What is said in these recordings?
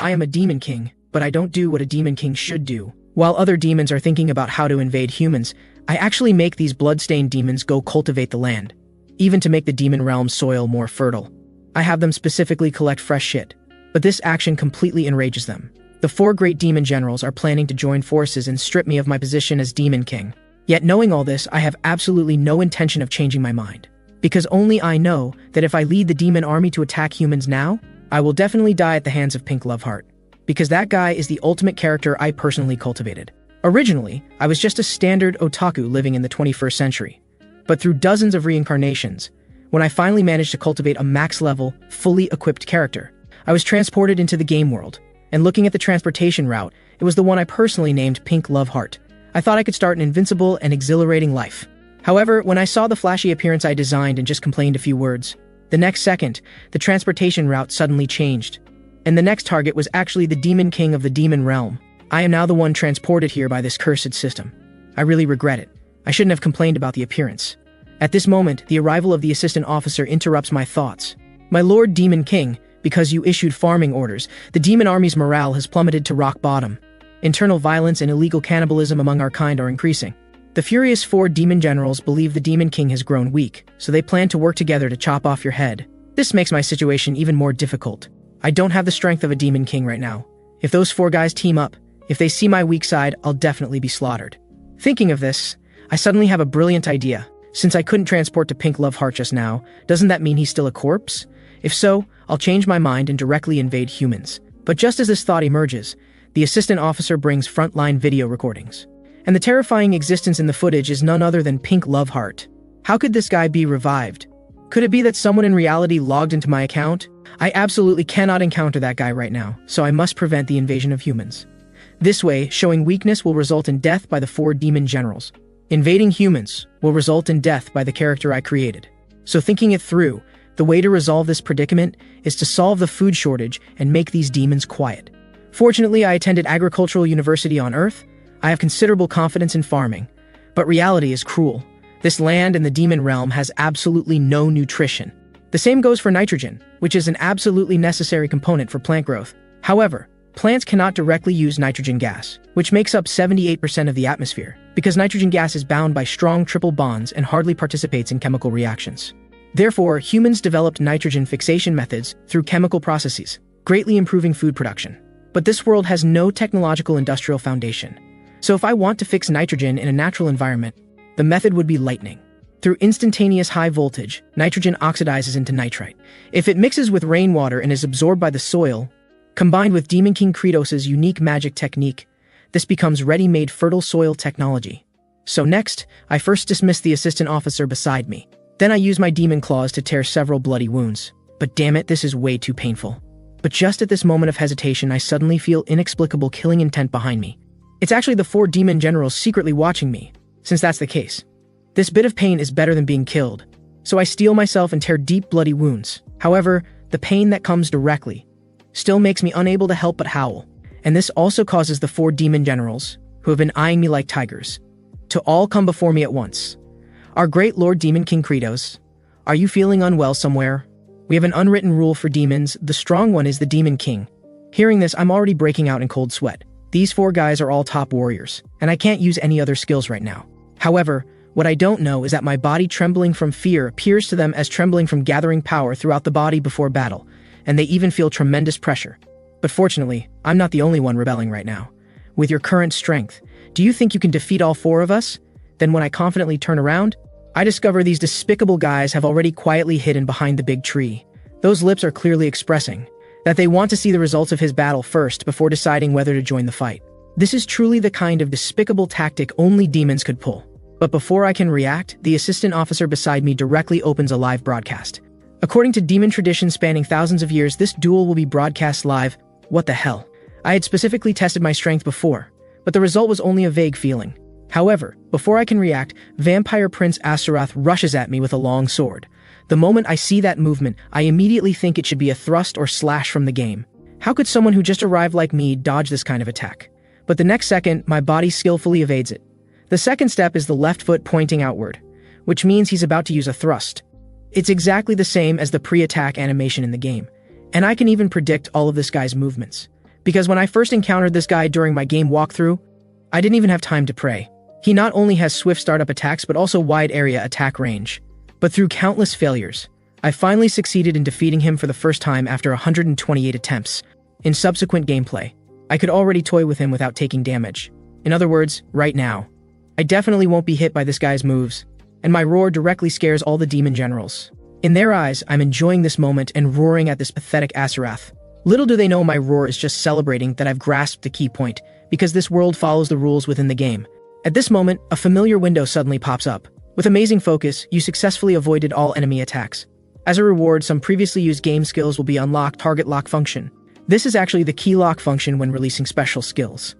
I am a demon king, but I don't do what a demon king should do. While other demons are thinking about how to invade humans, I actually make these blood-stained demons go cultivate the land, even to make the demon realm soil more fertile. I have them specifically collect fresh shit, but this action completely enrages them. The 4 great demon generals are planning to join forces and strip me of my position as demon king. Yet knowing all this, I have absolutely no intention of changing my mind. Because only I know that if I lead the demon army to attack humans now, I will definitely die at the hands of Pink Loveheart. Because that guy is the ultimate character I personally cultivated. Originally, I was just a standard otaku living in the 21st century. But through dozens of reincarnations, when I finally managed to cultivate a max-level, fully equipped character, I was transported into the game world. And looking at the transportation route, it was the one I personally named Pink Loveheart. I thought I could start an invincible and exhilarating life. However, when I saw the flashy appearance I designed and just complained a few words, the next second, the transportation route suddenly changed. And the next target was actually the Demon King of the Demon Realm. I am now the one transported here by this cursed system. I really regret it. I shouldn't have complained about the appearance. At this moment, the arrival of the assistant officer interrupts my thoughts. My Lord Demon King, because you issued farming orders, the demon army's morale has plummeted to rock bottom. Internal violence and illegal cannibalism among our kind are increasing. The furious 4 demon generals believe the Demon King has grown weak, so they plan to work together to chop off your head. This makes my situation even more difficult. I don't have the strength of a Demon King right now. If those 4 guys team up, if they see my weak side, I'll definitely be slaughtered. Thinking of this, I suddenly have a brilliant idea. Since I couldn't transport to Pink Loveheart just now, doesn't that mean he's still a corpse? If so, I'll change my mind and directly invade humans. But just as this thought emerges, the assistant officer brings frontline video recordings. And the terrifying existence in the footage is none other than Pink Loveheart. How could this guy be revived? Could it be that someone in reality logged into my account? I absolutely cannot encounter that guy right now, so I must prevent the invasion of humans. This way, showing weakness will result in death by the 4 demon generals. Invading humans will result in death by the character I created. So thinking it through, the way to resolve this predicament is to solve the food shortage and make these demons quiet. Fortunately, I attended Agricultural University on Earth. I have considerable confidence in farming. But reality is cruel. This land in the demon realm has absolutely no nutrition. The same goes for nitrogen, which is an absolutely necessary component for plant growth. However, plants cannot directly use nitrogen gas, which makes up 78% of the atmosphere, because nitrogen gas is bound by strong triple bonds and hardly participates in chemical reactions. Therefore, humans developed nitrogen fixation methods through chemical processes, greatly improving food production. But this world has no technological industrial foundation. So if I want to fix nitrogen in a natural environment, the method would be lightning. Through instantaneous high voltage, nitrogen oxidizes into nitrite. If it mixes with rainwater and is absorbed by the soil, combined with Demon King Kratos' unique magic technique, this becomes ready-made fertile soil technology. So next, I first dismiss the assistant officer beside me. Then I use my demon claws to tear several bloody wounds. But damn it, this is way too painful. But just at this moment of hesitation, I suddenly feel inexplicable killing intent behind me. It's actually the 4 demon generals secretly watching me, since that's the case. This bit of pain is better than being killed, so I steel myself and tear deep bloody wounds. However, the pain that comes directly still makes me unable to help but howl. And this also causes the 4 demon generals, who have been eyeing me like tigers, to all come before me at once. Our great Lord Demon King Kratos, are you feeling unwell somewhere? We have an unwritten rule for demons. The strong one is the Demon King. Hearing this, I'm already breaking out in cold sweat. These 4 guys are all top warriors, and I can't use any other skills right now. However, what I don't know is that my body trembling from fear appears to them as trembling from gathering power throughout the body before battle, and they even feel tremendous pressure. But fortunately, I'm not the only one rebelling right now. With your current strength, do you think you can defeat all 4 of us? Then when I confidently turn around, I discover these despicable guys have already quietly hidden behind the big tree. Those lips are clearly expressing that they want to see the results of his battle first before deciding whether to join the fight. This is truly the kind of despicable tactic only demons could pull. But before I can react, the assistant officer beside me directly opens a live broadcast. According to demon tradition spanning thousands of years, this duel will be broadcast live. What the hell? I had specifically tested my strength before, but the result was only a vague feeling. However, before I can react, Vampire Prince Astaroth rushes at me with a long sword. The moment I see that movement, I immediately think it should be a thrust or slash from the game. How could someone who just arrived like me dodge this kind of attack? But the next second, my body skillfully evades it. The second step is the left foot pointing outward, which means he's about to use a thrust. It's exactly the same as the pre-attack animation in the game, and I can even predict all of this guy's movements. Because when I first encountered this guy during my game walkthrough, I didn't even have time to pray. He not only has swift startup attacks but also wide area attack range. But through countless failures, I finally succeeded in defeating him for the first time after 128 attempts. In subsequent gameplay, I could already toy with him without taking damage. In other words, right now, I definitely won't be hit by this guy's moves, and my roar directly scares all the demon generals. In their eyes, I'm enjoying this moment and roaring at this pathetic Asurath. Little do they know my roar is just celebrating that I've grasped the key point, because this world follows the rules within the game. At this moment, a familiar window suddenly pops up. With amazing focus, you successfully avoided all enemy attacks. As a reward, some previously used game skills will be unlocked. Target lock function. This is actually the key lock function when releasing special skills.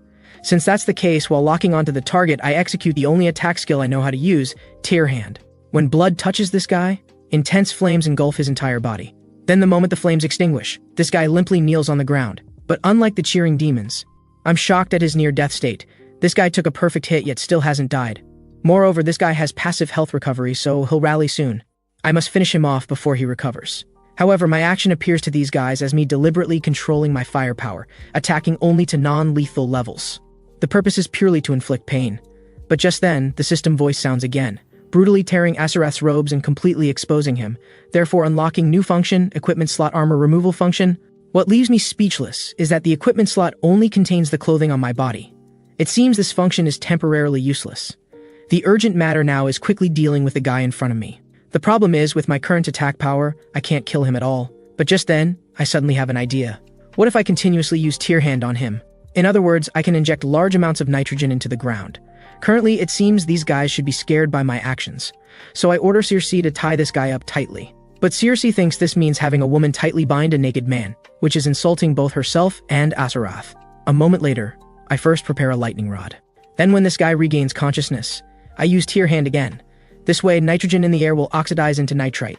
Since that's the case, while locking onto the target, I execute the only attack skill I know how to use, Tear Hand. When blood touches this guy, intense flames engulf his entire body. Then the moment the flames extinguish, this guy limply kneels on the ground. But unlike the cheering demons, I'm shocked at his near-death state. This guy took a perfect hit yet still hasn't died. Moreover, this guy has passive health recovery, so he'll rally soon. I must finish him off before he recovers. However, my action appears to these guys as me deliberately controlling my firepower, attacking only to non-lethal levels. The purpose is purely to inflict pain. But just then, the system voice sounds again, brutally tearing Asurath's robes and completely exposing him, therefore unlocking new function, equipment slot armor removal function. What leaves me speechless is that the equipment slot only contains the clothing on my body. It seems this function is temporarily useless. The urgent matter now is quickly dealing with the guy in front of me. The problem is, with my current attack power, I can't kill him at all. But just then, I suddenly have an idea. What if I continuously use Tear Hand on him? In other words, I can inject large amounts of nitrogen into the ground. Currently, it seems these guys should be scared by my actions. So I order Circe to tie this guy up tightly. But Circe thinks this means having a woman tightly bind a naked man, which is insulting both herself and Asurath. A moment later, I first prepare a lightning rod. Then when this guy regains consciousness, I use Tear Hand again. This way, nitrogen in the air will oxidize into nitrite.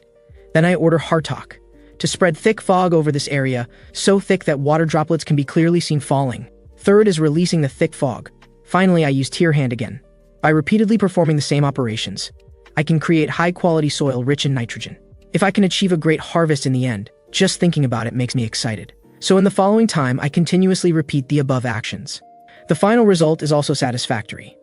Then I order Hartok to spread thick fog over this area, so thick that water droplets can be clearly seen falling. Third is releasing the thick fog. Finally, I use Tear Hand again. By repeatedly performing the same operations, I can create high-quality soil rich in nitrogen. If I can achieve a great harvest in the end, just thinking about it makes me excited. So in the following time, I continuously repeat the above actions. The final result is also satisfactory.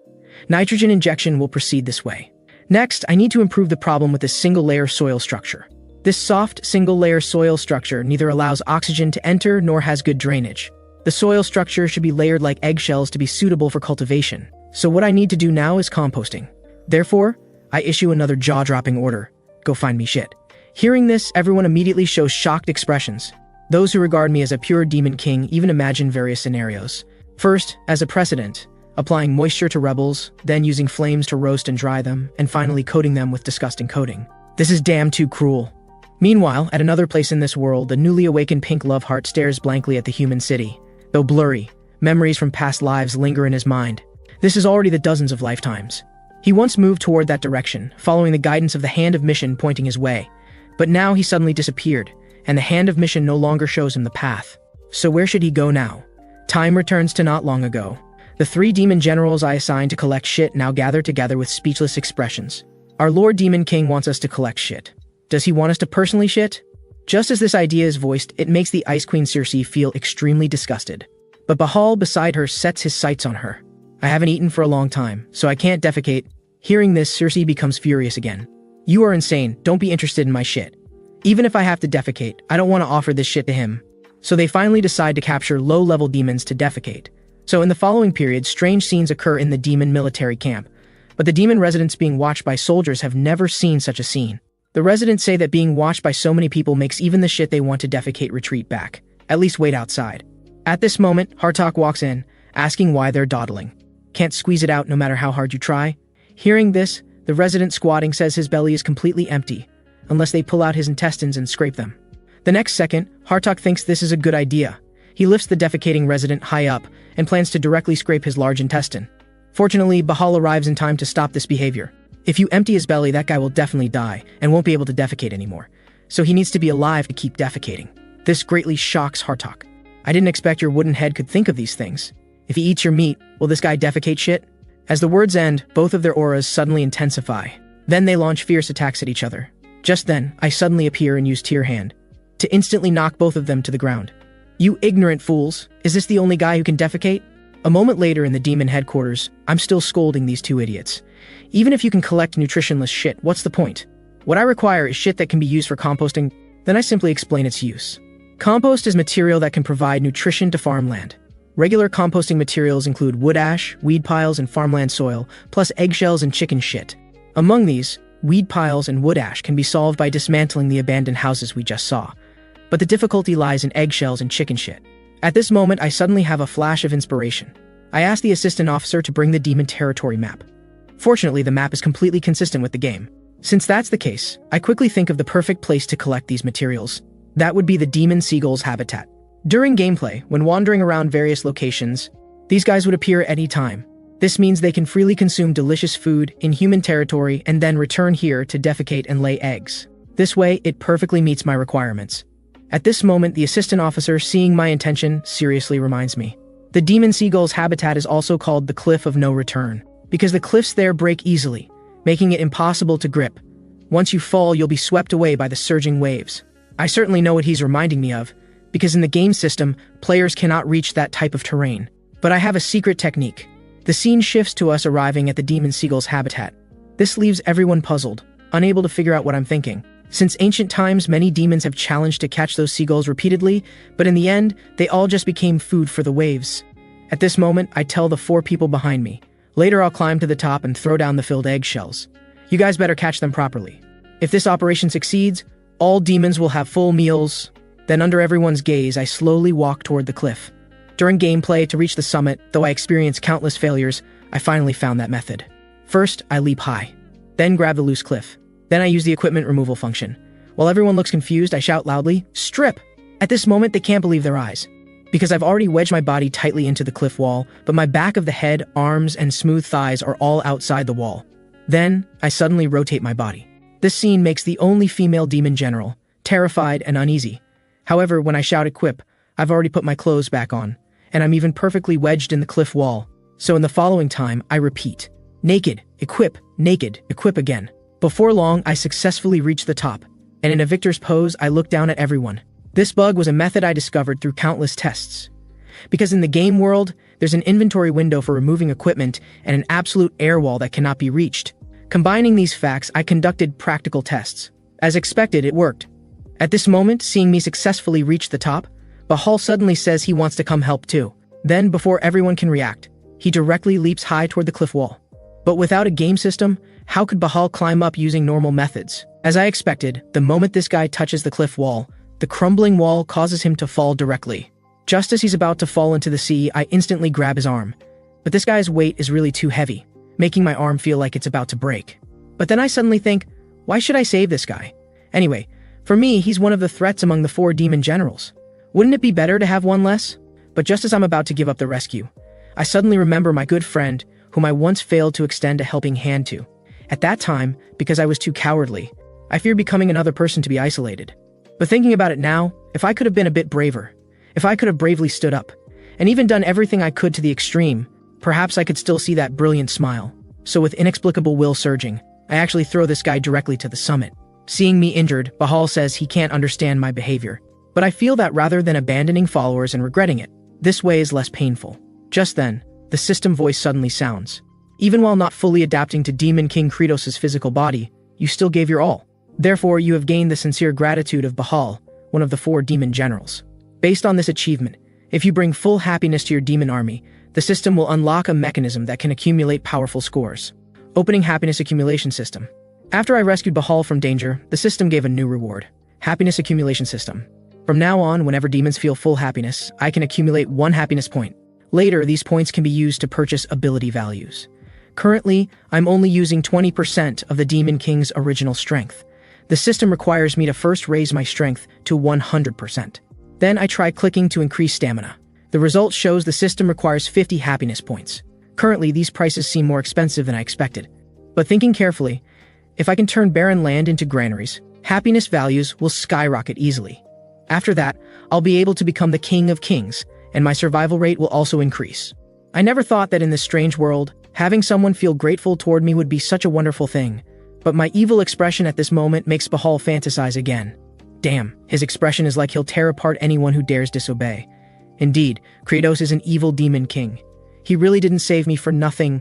Nitrogen injection will proceed this way. Next, I need to improve the problem with this single-layer soil structure. This soft, single-layer soil structure neither allows oxygen to enter nor has good drainage. The soil structure should be layered like eggshells to be suitable for cultivation. So what I need to do now is composting. Therefore, I issue another jaw-dropping order. Go find me shit. Hearing this, everyone immediately shows shocked expressions. Those who regard me as a pure demon king even imagine various scenarios. First, as a precedent, applying moisture to rebels, then using flames to roast and dry them, and finally coating them with disgusting coating. This is damn too cruel. Meanwhile, at another place in this world, the newly awakened pink love heart stares blankly at the human city. Though blurry, memories from past lives linger in his mind. This is already the dozens of lifetimes. He once moved toward that direction, following the guidance of the Hand of Mission pointing his way. But now he suddenly disappeared, and the Hand of Mission no longer shows him the path. So where should he go now? Time returns to not long ago. The 3 demon generals I assigned to collect shit now gather together with speechless expressions. Our Lord Demon King wants us to collect shit. Does he want us to personally shit? Just as this idea is voiced, it makes the Ice Queen Circe feel extremely disgusted. But Bhaal beside her sets his sights on her. I haven't eaten for a long time, so I can't defecate. Hearing this, Circe becomes furious again. You are insane, don't be interested in my shit. Even if I have to defecate, I don't want to offer this shit to him. So they finally decide to capture low-level demons to defecate. So in the following period, strange scenes occur in the demon military camp. But the demon residents being watched by soldiers have never seen such a scene. The residents say that being watched by so many people makes even the shit they want to defecate retreat back. At least wait outside. At this moment, Hartok walks in, asking why they're dawdling. Can't squeeze it out no matter how hard you try? Hearing this, the resident squatting says his belly is completely empty, unless they pull out his intestines and scrape them. The next second, Hartok thinks this is a good idea. He lifts the defecating resident high up and plans to directly scrape his large intestine. Fortunately, Bhaal arrives in time to stop this behavior. If you empty his belly, that guy will definitely die and won't be able to defecate anymore. So he needs to be alive to keep defecating. This greatly shocks Hartok. I didn't expect your wooden head could think of these things. If he eats your meat, will this guy defecate shit? As the words end, both of their auras suddenly intensify. Then they launch fierce attacks at each other. Just then, I suddenly appear and use Tear Hand to instantly knock both of them to the ground. You ignorant fools, is this the only guy who can defecate? A moment later in the demon headquarters, I'm still scolding these two idiots. Even if you can collect nutritionless shit, what's the point? What I require is shit that can be used for composting, then I simply explain its use. Compost is material that can provide nutrition to farmland. Regular composting materials include wood ash, weed piles, and farmland soil, plus eggshells and chicken shit. Among these, weed piles and wood ash can be solved by dismantling the abandoned houses we just saw. But the difficulty lies in eggshells and chicken shit. At this moment, I suddenly have a flash of inspiration. I ask the assistant officer to bring the demon territory map. Fortunately, the map is completely consistent with the game. Since that's the case, I quickly think of the perfect place to collect these materials. That would be the demon seagull's habitat. During gameplay, when wandering around various locations, these guys would appear at any time. This means they can freely consume delicious food in human territory and then return here to defecate and lay eggs. This way, it perfectly meets my requirements. At this moment, the assistant officer, seeing my intention, seriously reminds me. The demon seagull's habitat is also called the Cliff of No Return, because the cliffs there break easily, making it impossible to grip. Once you fall, you'll be swept away by the surging waves. I certainly know what he's reminding me of, because in the game system, players cannot reach that type of terrain. But I have a secret technique. The scene shifts to us arriving at the demon seagull's habitat. This leaves everyone puzzled, unable to figure out what I'm thinking. Since ancient times, many demons have challenged to catch those seagulls repeatedly, but in the end, they all just became food for the waves. At this moment, I tell the 4 people behind me. Later, I'll climb to the top and throw down the filled eggshells. You guys better catch them properly. If this operation succeeds, all demons will have full meals. Then under everyone's gaze, I slowly walk toward the cliff. During gameplay, to reach the summit, though I experienced countless failures, I finally found that method. First, I leap high. Then grab the loose cliff. Then I use the equipment removal function. While everyone looks confused, I shout loudly, "Strip!" At this moment, they can't believe their eyes. Because I've already wedged my body tightly into the cliff wall, but my back of the head, arms, and smooth thighs are all outside the wall. Then, I suddenly rotate my body. This scene makes the only female demon general terrified and uneasy. However, when I shout equip, I've already put my clothes back on, and I'm even perfectly wedged in the cliff wall. So in the following time, I repeat, naked, equip again. Before long, I successfully reach the top, and in a victor's pose, I look down at everyone. This bug was a method I discovered through countless tests. Because in the game world, there's an inventory window for removing equipment and an absolute air wall that cannot be reached. Combining these facts, I conducted practical tests. As expected, it worked. At this moment, seeing me successfully reach the top, Bahal suddenly says he wants to come help too. Then, before everyone can react, he directly leaps high toward the cliff wall. But without a game system, how could Bahal climb up using normal methods? As I expected, the moment this guy touches the cliff wall, the crumbling wall causes him to fall directly. Just as he's about to fall into the sea, I instantly grab his arm. But this guy's weight is really too heavy, making my arm feel like it's about to break. But then I suddenly think, why should I save this guy? Anyway, for me, he's one of the threats among the 4 demon generals. Wouldn't it be better to have one less? But just as I'm about to give up the rescue, I suddenly remember my good friend, whom I once failed to extend a helping hand to. At that time, because I was too cowardly, I feared becoming another person to be isolated. But thinking about it now, if I could have been a bit braver, if I could have bravely stood up, and even done everything I could to the extreme, perhaps I could still see that brilliant smile. So with inexplicable will surging, I actually throw this guy directly to the summit. Seeing me injured, Bahal says he can't understand my behavior. But I feel that rather than abandoning followers and regretting it, this way is less painful. Just then, the system voice suddenly sounds. Even while not fully adapting to Demon King Kratos' physical body, you still gave your all. Therefore, you have gained the sincere gratitude of Bahal, one of the 4 demon generals. Based on this achievement, if you bring full happiness to your demon army, the system will unlock a mechanism that can accumulate powerful scores. Opening Happiness Accumulation System. After I rescued Bahal from danger, the system gave a new reward. Happiness Accumulation System. From now on, whenever demons feel full happiness, I can accumulate 1 happiness point. Later, these points can be used to purchase ability values. Currently, I'm only using 20% of the Demon King's original strength. The system requires me to first raise my strength to 100%. Then I try clicking to increase stamina. The result shows the system requires 50 happiness points. Currently, these prices seem more expensive than I expected. But thinking carefully, if I can turn barren land into granaries, happiness values will skyrocket easily. After that, I'll be able to become the King of Kings, and my survival rate will also increase. I never thought that in this strange world, having someone feel grateful toward me would be such a wonderful thing. But my evil expression at this moment makes Bahal fantasize again. Damn, his expression is like he'll tear apart anyone who dares disobey. Indeed, Kratos is an evil demon king. He really didn't save me for nothing.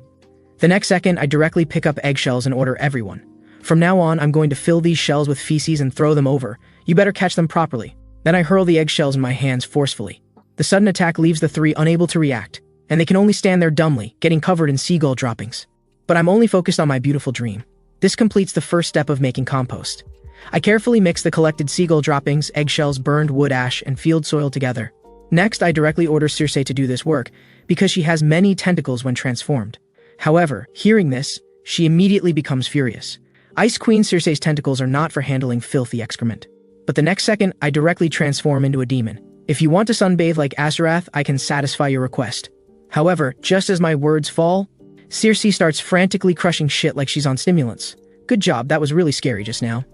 The next second, I directly pick up eggshells and order everyone. From now on, I'm going to fill these shells with feces and throw them over. You better catch them properly. Then I hurl the eggshells in my hands forcefully. The sudden attack leaves the three unable to react, and they can only stand there dumbly, getting covered in seagull droppings. But I'm only focused on my beautiful dream. This completes the first step of making compost. I carefully mix the collected seagull droppings, eggshells, burned wood ash, and field soil together. Next, I directly order Circe to do this work, because she has many tentacles when transformed. However, hearing this, she immediately becomes furious. Ice Queen Circe's tentacles are not for handling filthy excrement. But the next second, I directly transform into a demon. If you want to sunbathe like Aseroth, I can satisfy your request. However, just as my words fall, Circe starts frantically crushing shit like she's on stimulants. Good job, that was really scary just now.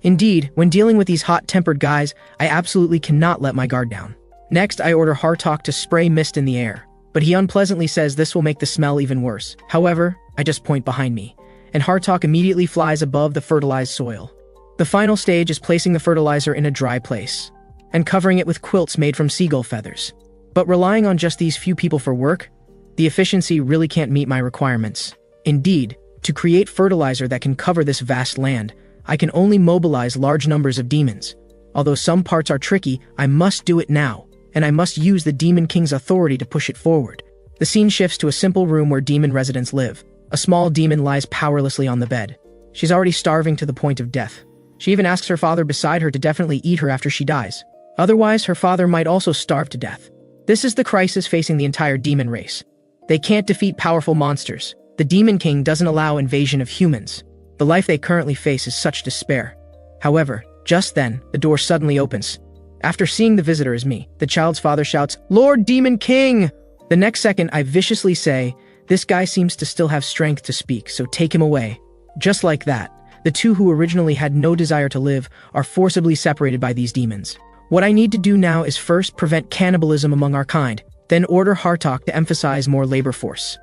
Indeed, when dealing with these hot-tempered guys, I absolutely cannot let my guard down. Next, I order Hartok to spray mist in the air, but he unpleasantly says this will make the smell even worse. However, I just point behind me, and Hartok immediately flies above the fertilized soil. The final stage is placing the fertilizer in a dry place, and covering it with quilts made from seagull feathers. But relying on just these few people for work, the efficiency really can't meet my requirements. Indeed, to create fertilizer that can cover this vast land, I can only mobilize large numbers of demons. Although some parts are tricky, I must do it now, and I must use the Demon King's authority to push it forward. The scene shifts to a simple room where demon residents live. A small demon lies powerlessly on the bed. She's already starving to the point of death. She even asks her father beside her to definitely eat her after she dies. Otherwise, her father might also starve to death. This is the crisis facing the entire demon race. They can't defeat powerful monsters. The Demon King doesn't allow invasion of humans. The life they currently face is such despair. However, just then, the door suddenly opens. After seeing the visitor as me, the child's father shouts, "Lord Demon King!" The next second, I viciously say, "This guy seems to still have strength to speak, so take him away." Just like that, the two who originally had no desire to live are forcibly separated by these demons. What I need to do now is first prevent cannibalism among our kind, then order Hartok to emphasize more labor force.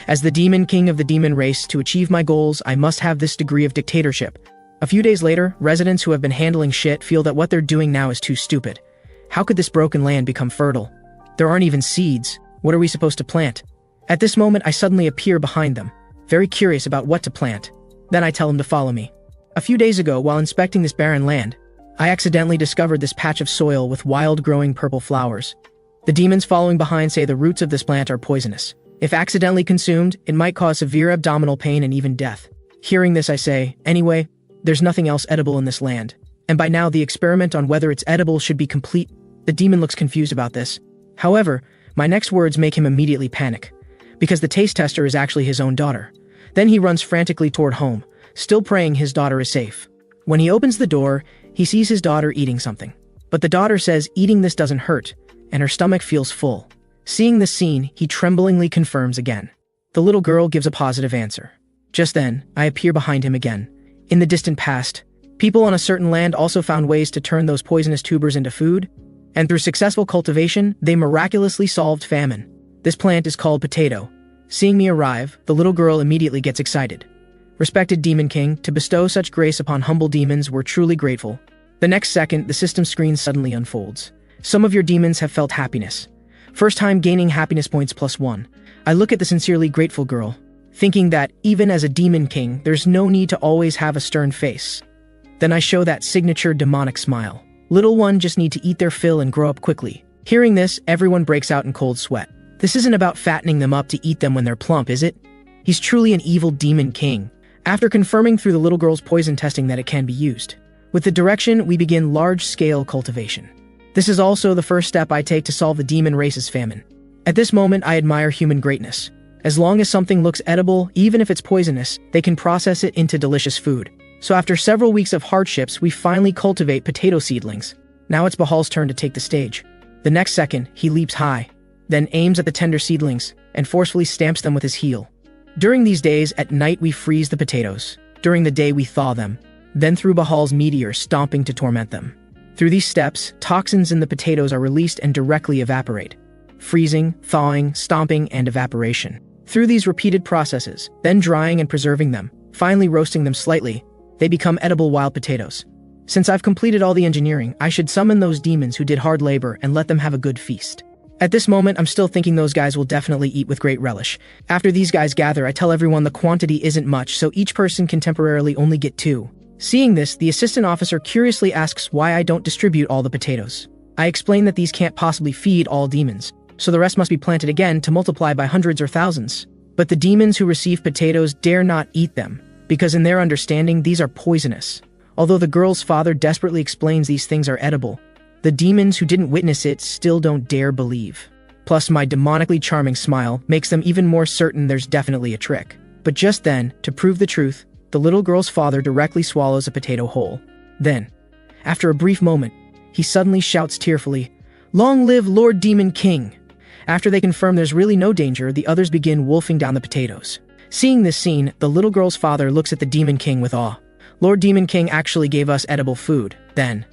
As the Demon King of the demon race, to achieve my goals, I must have this degree of dictatorship. A few days later, residents who have been handling shit feel that what they're doing now is too stupid. How could this broken land become fertile? There aren't even seeds. What are we supposed to plant? At this moment, I suddenly appear behind them, very curious about what to plant. Then I tell them to follow me. A few days ago, while inspecting this barren land, I accidentally discovered this patch of soil with wild growing purple flowers. The demons following behind say the roots of this plant are poisonous. If accidentally consumed, it might cause severe abdominal pain and even death. Hearing this, I say, anyway, there's nothing else edible in this land. And by now, the experiment on whether it's edible should be complete. The demon looks confused about this. However, my next words make him immediately panic, because the taste tester is actually his own daughter. Then he runs frantically toward home, still praying his daughter is safe. When he opens the door, he sees his daughter eating something. But the daughter says eating this doesn't hurt, and her stomach feels full. Seeing this scene, he tremblingly confirms again. The little girl gives a positive answer. Just then, I appear behind him again. In the distant past, people on a certain land also found ways to turn those poisonous tubers into food, and through successful cultivation, they miraculously solved famine. This plant is called potato. Seeing me arrive, the little girl immediately gets excited. Respected Demon King, to bestow such grace upon humble demons, we're truly grateful. The next second, the system screen suddenly unfolds. Some of your demons have felt happiness. First time gaining happiness points +1. I look at the sincerely grateful girl, thinking that, even as a Demon King, there's no need to always have a stern face. Then I show that signature demonic smile. Little one just need to eat their fill and grow up quickly. Hearing this, everyone breaks out in cold sweat. This isn't about fattening them up to eat them when they're plump, is it? He's truly an evil Demon King. After confirming through the little girl's poison testing that it can be used, with the direction, we begin large-scale cultivation. This is also the first step I take to solve the demon race's famine. At this moment, I admire human greatness. As long as something looks edible, even if it's poisonous, they can process it into delicious food. So after several weeks of hardships, we finally cultivate potato seedlings. Now it's Bahal's turn to take the stage. The next second, he leaps high, then aims at the tender seedlings, and forcefully stamps them with his heel. During these days, at night we freeze the potatoes. During the day we thaw them. Then through Bahal's meteor, stomping to torment them. Through these steps, toxins in the potatoes are released and directly evaporate. Freezing, thawing, stomping, and evaporation. Through these repeated processes, then drying and preserving them, finally roasting them slightly, they become edible wild potatoes. Since I've completed all the engineering, I should summon those demons who did hard labor and let them have a good feast. At this moment, I'm still thinking those guys will definitely eat with great relish. After these guys gather, I tell everyone the quantity isn't much, so each person can temporarily only get 2. Seeing this, the assistant officer curiously asks why I don't distribute all the potatoes. I explain that these can't possibly feed all demons, so the rest must be planted again to multiply by hundreds or thousands. But the demons who receive potatoes dare not eat them, because in their understanding, these are poisonous. Although the girl's father desperately explains these things are edible, the demons who didn't witness it still don't dare believe. Plus, my demonically charming smile makes them even more certain there's definitely a trick. But just then, to prove the truth, the little girl's father directly swallows a potato whole. Then, after a brief moment, he suddenly shouts tearfully, "Long live Lord Demon King!" After they confirm there's really no danger, the others begin wolfing down the potatoes. Seeing this scene, the little girl's father looks at the Demon King with awe. Lord Demon King actually gave us edible food. Then,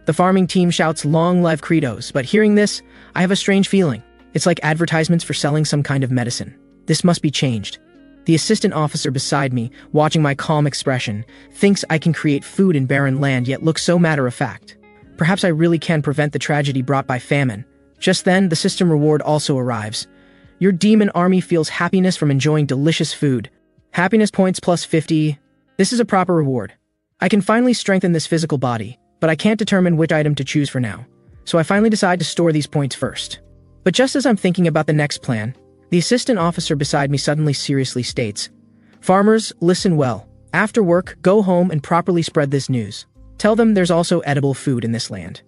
the farming team shouts, "Long live Credos," but hearing this, I have a strange feeling. It's like advertisements for selling some kind of medicine. This must be changed. The assistant officer beside me, watching my calm expression, thinks I can create food in barren land yet looks so matter-of-fact. Perhaps I really can prevent the tragedy brought by famine. Just then, the system reward also arrives. Your demon army feels happiness from enjoying delicious food. Happiness points plus 50. This is a proper reward. I can finally strengthen this physical body, but I can't determine which item to choose for now. So I finally decide to store these points first. But just as I'm thinking about the next plan, the assistant officer beside me suddenly seriously states, "Farmers, listen well. After work, go home and properly spread this news. Tell them there's also edible food in this land.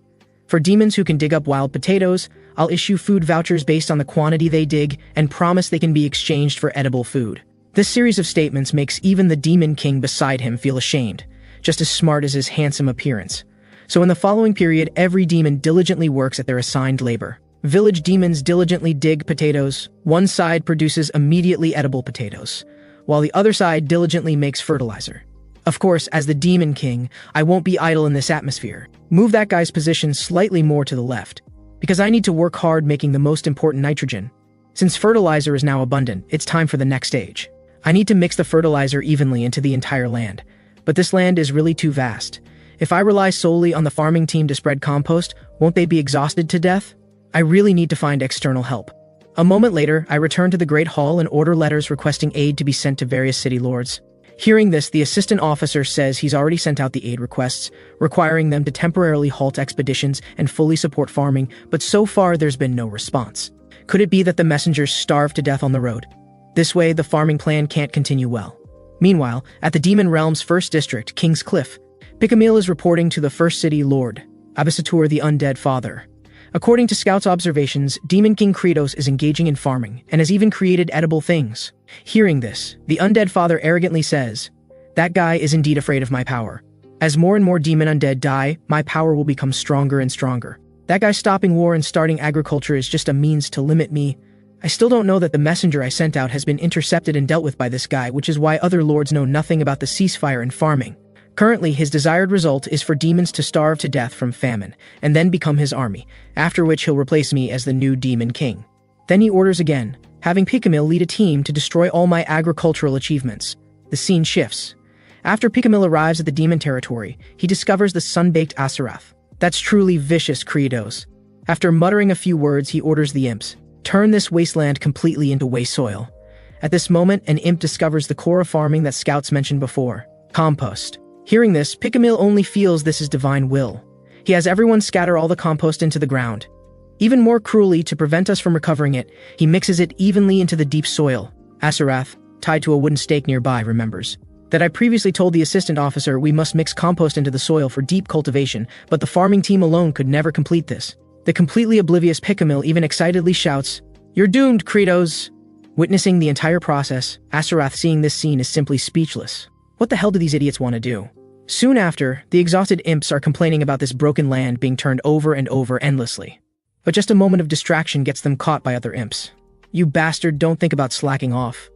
For demons who can dig up wild potatoes, I'll issue food vouchers based on the quantity they dig and promise they can be exchanged for edible food." This series of statements makes even the Demon King beside him feel ashamed, just as smart as his handsome appearance. So in the following period, every demon diligently works at their assigned labor. Village demons diligently dig potatoes. One side produces immediately edible potatoes, while the other side diligently makes fertilizer. Of course, as the Demon King, I won't be idle in this atmosphere. Move that guy's position slightly more to the left, because I need to work hard making the most important nitrogen. Since fertilizer is now abundant, it's time for the next stage. I need to mix the fertilizer evenly into the entire land. But this land is really too vast. If I rely solely on the farming team to spread compost, won't they be exhausted to death? I really need to find external help. A moment later, I return to the Great Hall and order letters requesting aid to be sent to various city lords. Hearing this, the assistant officer says he's already sent out the aid requests, requiring them to temporarily halt expeditions and fully support farming, but so far there's been no response. Could it be that the messengers starved to death on the road? This way, the farming plan can't continue well. Meanwhile, at the Demon Realm's first district, King's Cliff, Picamil is reporting to the first city lord, Abisatur the Undead Father. According to Scout's observations, Demon King Credos is engaging in farming and has even created edible things. Hearing this, the Undead Father arrogantly says, "That guy is indeed afraid of my power. As more and more demon undead die, my power will become stronger and stronger. That guy stopping war and starting agriculture is just a means to limit me. I still don't know that the messenger I sent out has been intercepted and dealt with by this guy, which is why other lords know nothing about the ceasefire and farming. Currently, his desired result is for demons to starve to death from famine, and then become his army, after which he'll replace me as the new Demon King." Then he orders again, having Picamil lead a team to destroy all my agricultural achievements. The scene shifts. After Picamil arrives at the demon territory, he discovers the sun-baked Asarath. That's truly vicious, Credos. After muttering a few words, he orders the imps, "Turn this wasteland completely into waste soil." At this moment, an imp discovers the core of farming that Scouts mentioned before, compost. Hearing this, Picamil only feels this is divine will. He has everyone scatter all the compost into the ground. Even more cruelly, to prevent us from recovering it, he mixes it evenly into the deep soil. Asarath, tied to a wooden stake nearby, remembers that I previously told the assistant officer we must mix compost into the soil for deep cultivation, but the farming team alone could never complete this. The completely oblivious Picamil even excitedly shouts, "You're doomed, Credos!" Witnessing the entire process, Asarath, seeing this scene, is simply speechless. What the hell do these idiots want to do? Soon after, the exhausted imps are complaining about this broken land being turned over and over endlessly. But just a moment of distraction gets them caught by other imps. "You bastard, don't think about slacking off.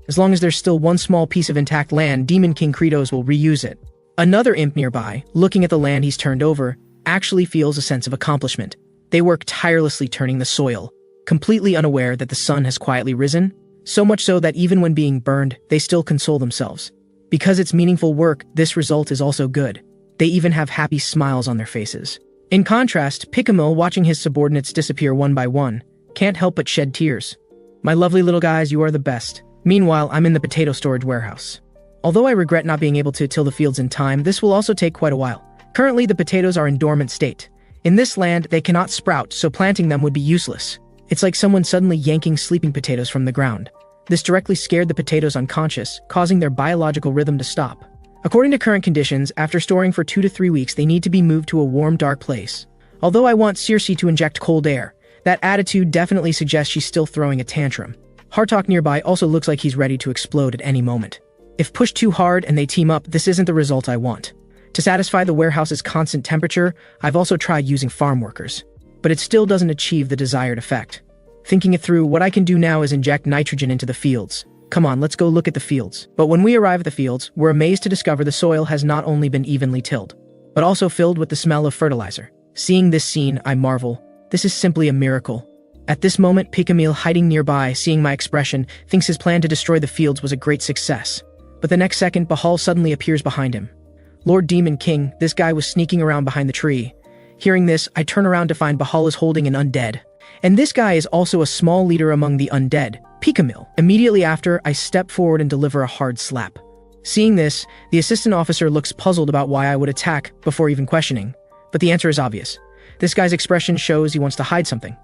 As long as there's still one small piece of intact land, Demon King Credos will reuse it." Another imp nearby, looking at the land he's turned over, actually feels a sense of accomplishment. They work tirelessly turning the soil, completely unaware that the sun has quietly risen, so much so that even when being burned, they still console themselves. Because it's meaningful work, this result is also good. They even have happy smiles on their faces. In contrast, Picamil, watching his subordinates disappear one by one, can't help but shed tears. My lovely little guys, you are the best. Meanwhile, I'm in the potato storage warehouse. Although I regret not being able to till the fields in time, this will also take quite a while. Currently, the potatoes are in dormant state. In this land, they cannot sprout, so planting them would be useless. It's like someone suddenly yanking sleeping potatoes from the ground. This directly scared the potatoes unconscious, causing their biological rhythm to stop. According to current conditions, after storing for 2 to 3 weeks, they need to be moved to a warm, dark place. Although I want Circe to inject cold air, that attitude definitely suggests she's still throwing a tantrum. Hartok nearby also looks like he's ready to explode at any moment. If pushed too hard and they team up, this isn't the result I want. To satisfy the warehouse's constant temperature, I've also tried using farm workers. But it still doesn't achieve the desired effect. Thinking it through, what I can do now is inject nitrogen into the fields. Come on, let's go look at the fields. But when we arrive at the fields, we're amazed to discover the soil has not only been evenly tilled, but also filled with the smell of fertilizer. Seeing this scene, I marvel. This is simply a miracle. At this moment, Picamil, hiding nearby, seeing my expression, thinks his plan to destroy the fields was a great success. But the next second, Bahal suddenly appears behind him. Lord Demon King, this guy was sneaking around behind the tree. Hearing this, I turn around to find Bahal is holding an undead. And this guy is also a small leader among the undead, Picamil. Immediately after, I step forward and deliver a hard slap. Seeing this, the assistant officer looks puzzled about why I would attack before even questioning. But the answer is obvious. This guy's expression shows he wants to hide something.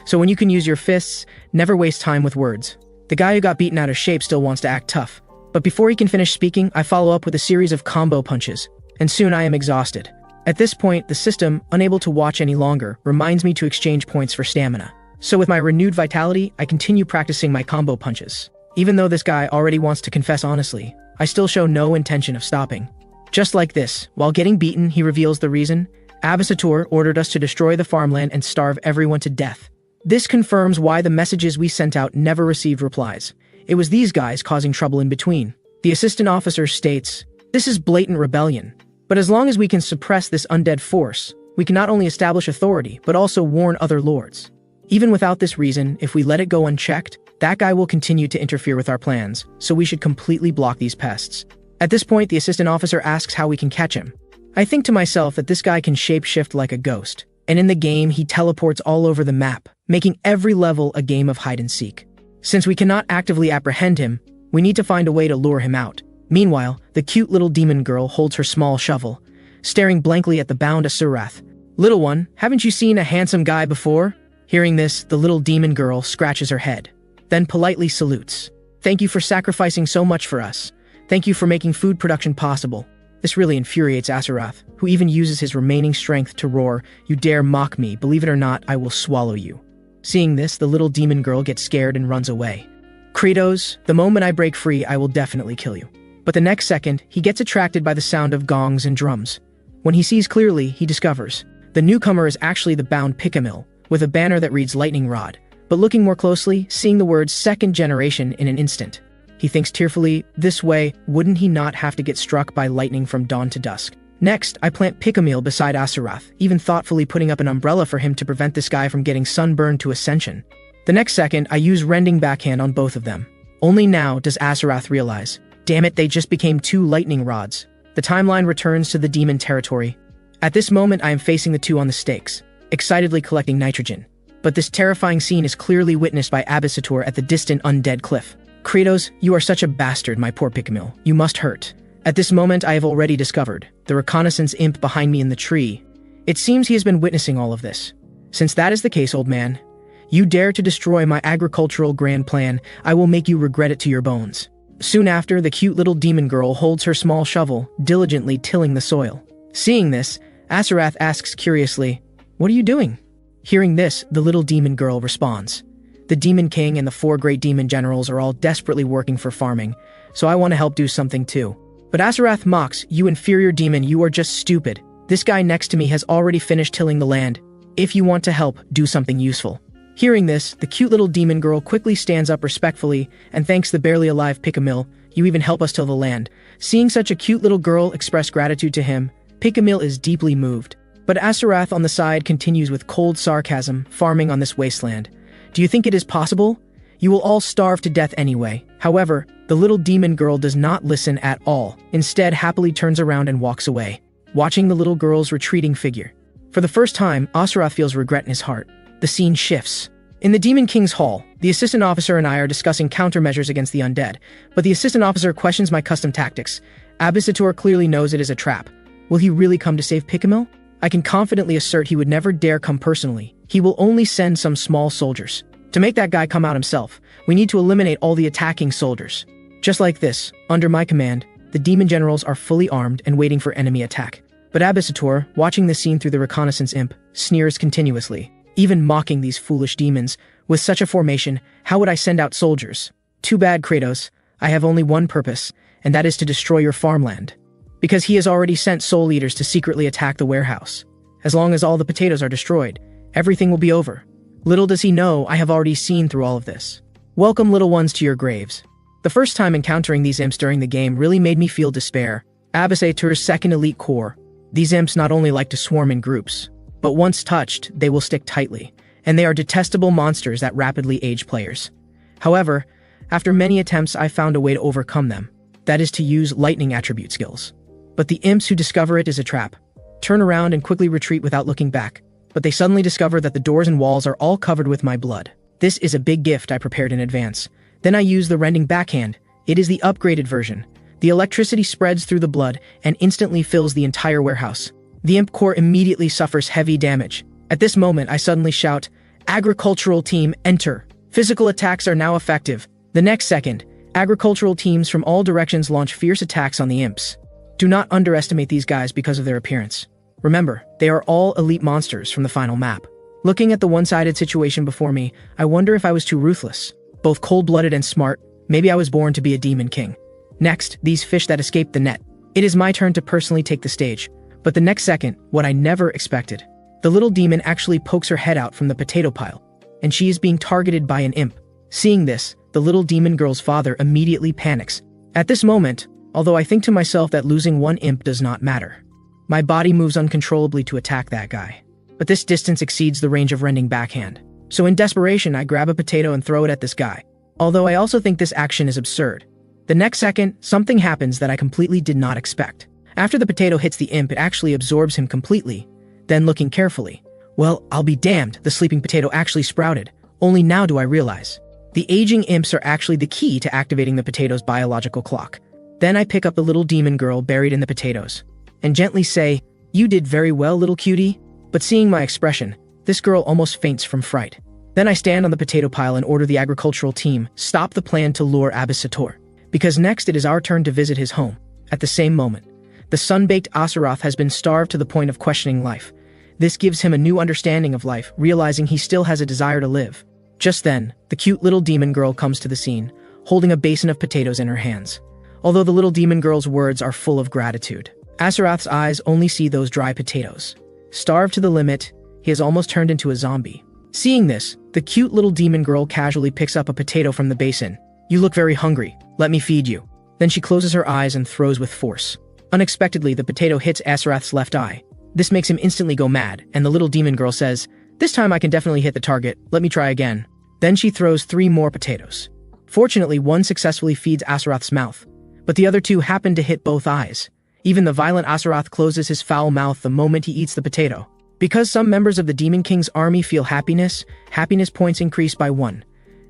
So when you can use your fists, never waste time with words. The guy who got beaten out of shape still wants to act tough. But before he can finish speaking, I follow up with a series of combo punches. And soon I am exhausted. At this point, the system, unable to watch any longer, reminds me to exchange points for stamina. So with my renewed vitality, I continue practicing my combo punches. Even though this guy already wants to confess honestly, I still show no intention of stopping. Just like this, while getting beaten, he reveals the reason. Abisator ordered us to destroy the farmland and starve everyone to death. This confirms why the messages we sent out never received replies. It was these guys causing trouble in between. The assistant officer states, "This is blatant rebellion. But as long as we can suppress this undead force, we can not only establish authority, but also warn other lords. Even without this reason, if we let it go unchecked, that guy will continue to interfere with our plans, so we should completely block these pests." At this point, the assistant officer asks how we can catch him. I think to myself that this guy can shapeshift like a ghost, and in the game, he teleports all over the map, making every level a game of hide and seek. Since we cannot actively apprehend him, we need to find a way to lure him out. Meanwhile, the cute little demon girl holds her small shovel, staring blankly at the bound Asurath. "Little one, haven't you seen a handsome guy before?" Hearing this, the little demon girl scratches her head, then politely salutes. "Thank you for sacrificing so much for us. Thank you for making food production possible." This really infuriates Asurath, who even uses his remaining strength to roar, "You dare mock me, believe it or not, I will swallow you." Seeing this, the little demon girl gets scared and runs away. Kratos, the moment I break free, I will definitely kill you. But the next second, he gets attracted by the sound of gongs and drums. When he sees clearly, he discovers the newcomer is actually the bound Picamil, with a banner that reads Lightning Rod. But looking more closely, seeing the words second generation in an instant, he thinks tearfully, this way, wouldn't he not have to get struck by lightning from dawn to dusk? Next, I plant Picamil beside Asurath, even thoughtfully putting up an umbrella for him to prevent this guy from getting sunburned to ascension. The next second, I use rending backhand on both of them. Only now does Asurath realize, damn it, they just became 2 lightning rods. The timeline returns to the demon territory. At this moment, I am facing the 2 on the stakes, excitedly collecting nitrogen. But this terrifying scene is clearly witnessed by Abisator at the distant undead cliff. "Kratos, you are such a bastard, my poor Picamil. You must hurt." At this moment, I have already discovered the reconnaissance imp behind me in the tree. It seems he has been witnessing all of this. "Since that is the case, old man, you dare to destroy my agricultural grand plan, I will make you regret it to your bones." Soon after, the cute little demon girl holds her small shovel, diligently tilling the soil. Seeing this, Asurath asks curiously, "What are you doing?" Hearing this, the little demon girl responds, "The Demon King and the 4 great demon generals are all desperately working for farming, so I want to help do something too." But Asurath mocks, "You inferior demon, you are just stupid. This guy next to me has already finished tilling the land. If you want to help, do something useful." Hearing this, the cute little demon girl quickly stands up respectfully and thanks the barely alive Picamil, "You even help us till the land." Seeing such a cute little girl express gratitude to him, Picamil is deeply moved. But Asurath on the side continues with cold sarcasm, "Farming on this wasteland. Do you think it is possible? You will all starve to death anyway." However, the little demon girl does not listen at all, instead happily turns around and walks away. watching the little girl's retreating figure. For the first time, Asaroth feels regret in his heart. The scene shifts. In the Demon King's hall, the assistant officer and I are discussing countermeasures against the undead, but the assistant officer questions my custom tactics. Abisator clearly knows it is a trap. Will he really come to save Picamil? I can confidently assert he would never dare come personally. He will only send some small soldiers. To make that guy come out himself, we need to eliminate all the attacking soldiers. Just like this, under my command, the demon generals are fully armed and waiting for enemy attack. But Abisator, watching this scene through the reconnaissance imp, sneers continuously, even mocking these foolish demons. With such a formation, how would I send out soldiers? Too bad, Kratos. I have only one purpose, and that is to destroy your farmland. Because he has already sent soul eaters to secretly attack the warehouse. As long as all the potatoes are destroyed, everything will be over. Little does he know I have already seen through all of this. Welcome, little ones, to your graves. The first time encountering these imps during the game really made me feel despair. Abisator's second elite core. These imps not only like to swarm in groups, but once touched, they will stick tightly, and they are detestable monsters that rapidly age players. However, after many attempts, I found a way to overcome them. That is to use lightning attribute skills. But the imps who discover it is a trap, turn around and quickly retreat without looking back. But they suddenly discover that the doors and walls are all covered with my blood. This is a big gift I prepared in advance. Then I use the rending backhand. It is the upgraded version. The electricity spreads through the blood and instantly fills the entire warehouse. The imp core immediately suffers heavy damage. At this moment, I suddenly shout, "Agricultural team, enter." Physical attacks are now effective. The next second, agricultural teams from all directions launch fierce attacks on the imps. Do not underestimate these guys because of their appearance. Remember, they are all elite monsters from the final map. Looking at the one-sided situation before me, I wonder if I was too ruthless. Both cold-blooded and smart, maybe I was born to be a demon king. Next, these fish that escaped the net. It is my turn to personally take the stage. But the next second, what I never expected. The little demon actually pokes her head out from the potato pile, and she is being targeted by an imp. Seeing this, the little demon girl's father immediately panics. At this moment, although I think to myself that losing one imp does not matter, my body moves uncontrollably to attack that guy. But this distance exceeds the range of rending backhand. So in desperation, I grab a potato and throw it at this guy. Although I also think this action is absurd. The next second, something happens that I completely did not expect. After the potato hits the imp, it actually absorbs him completely. Then looking carefully, well, I'll be damned, the sleeping potato actually sprouted. Only now do I realize. The aging imps are actually the key to activating the potato's biological clock. Then I pick up the little demon girl buried in the potatoes, and gently say, "You did very well, little cutie." But seeing my expression, this girl almost faints from fright. Then I stand on the potato pile and order the agricultural team, stop the plan to lure Abisator. Because next it is our turn to visit his home. At the same moment, the sun-baked Asaroth has been starved to the point of questioning life. This gives him a new understanding of life, realizing he still has a desire to live. Just then, the cute little demon girl comes to the scene, holding a basin of potatoes in her hands. Although the little demon girl's words are full of gratitude, Asaroth's eyes only see those dry potatoes. Starved to the limit, he has almost turned into a zombie. Seeing this, the cute little demon girl casually picks up a potato from the basin. "You look very hungry. Let me feed you." Then she closes her eyes and throws with force. Unexpectedly, the potato hits Asaroth's left eye. This makes him instantly go mad, and the little demon girl says, "This time I can definitely hit the target. Let me try again." Then she throws 3 more potatoes. Fortunately, one successfully feeds Asaroth's mouth, but the other 2 happen to hit both eyes. Even the violent Asaroth closes his foul mouth the moment he eats the potato. Because some members of the Demon King's army feel happiness points increase by 1.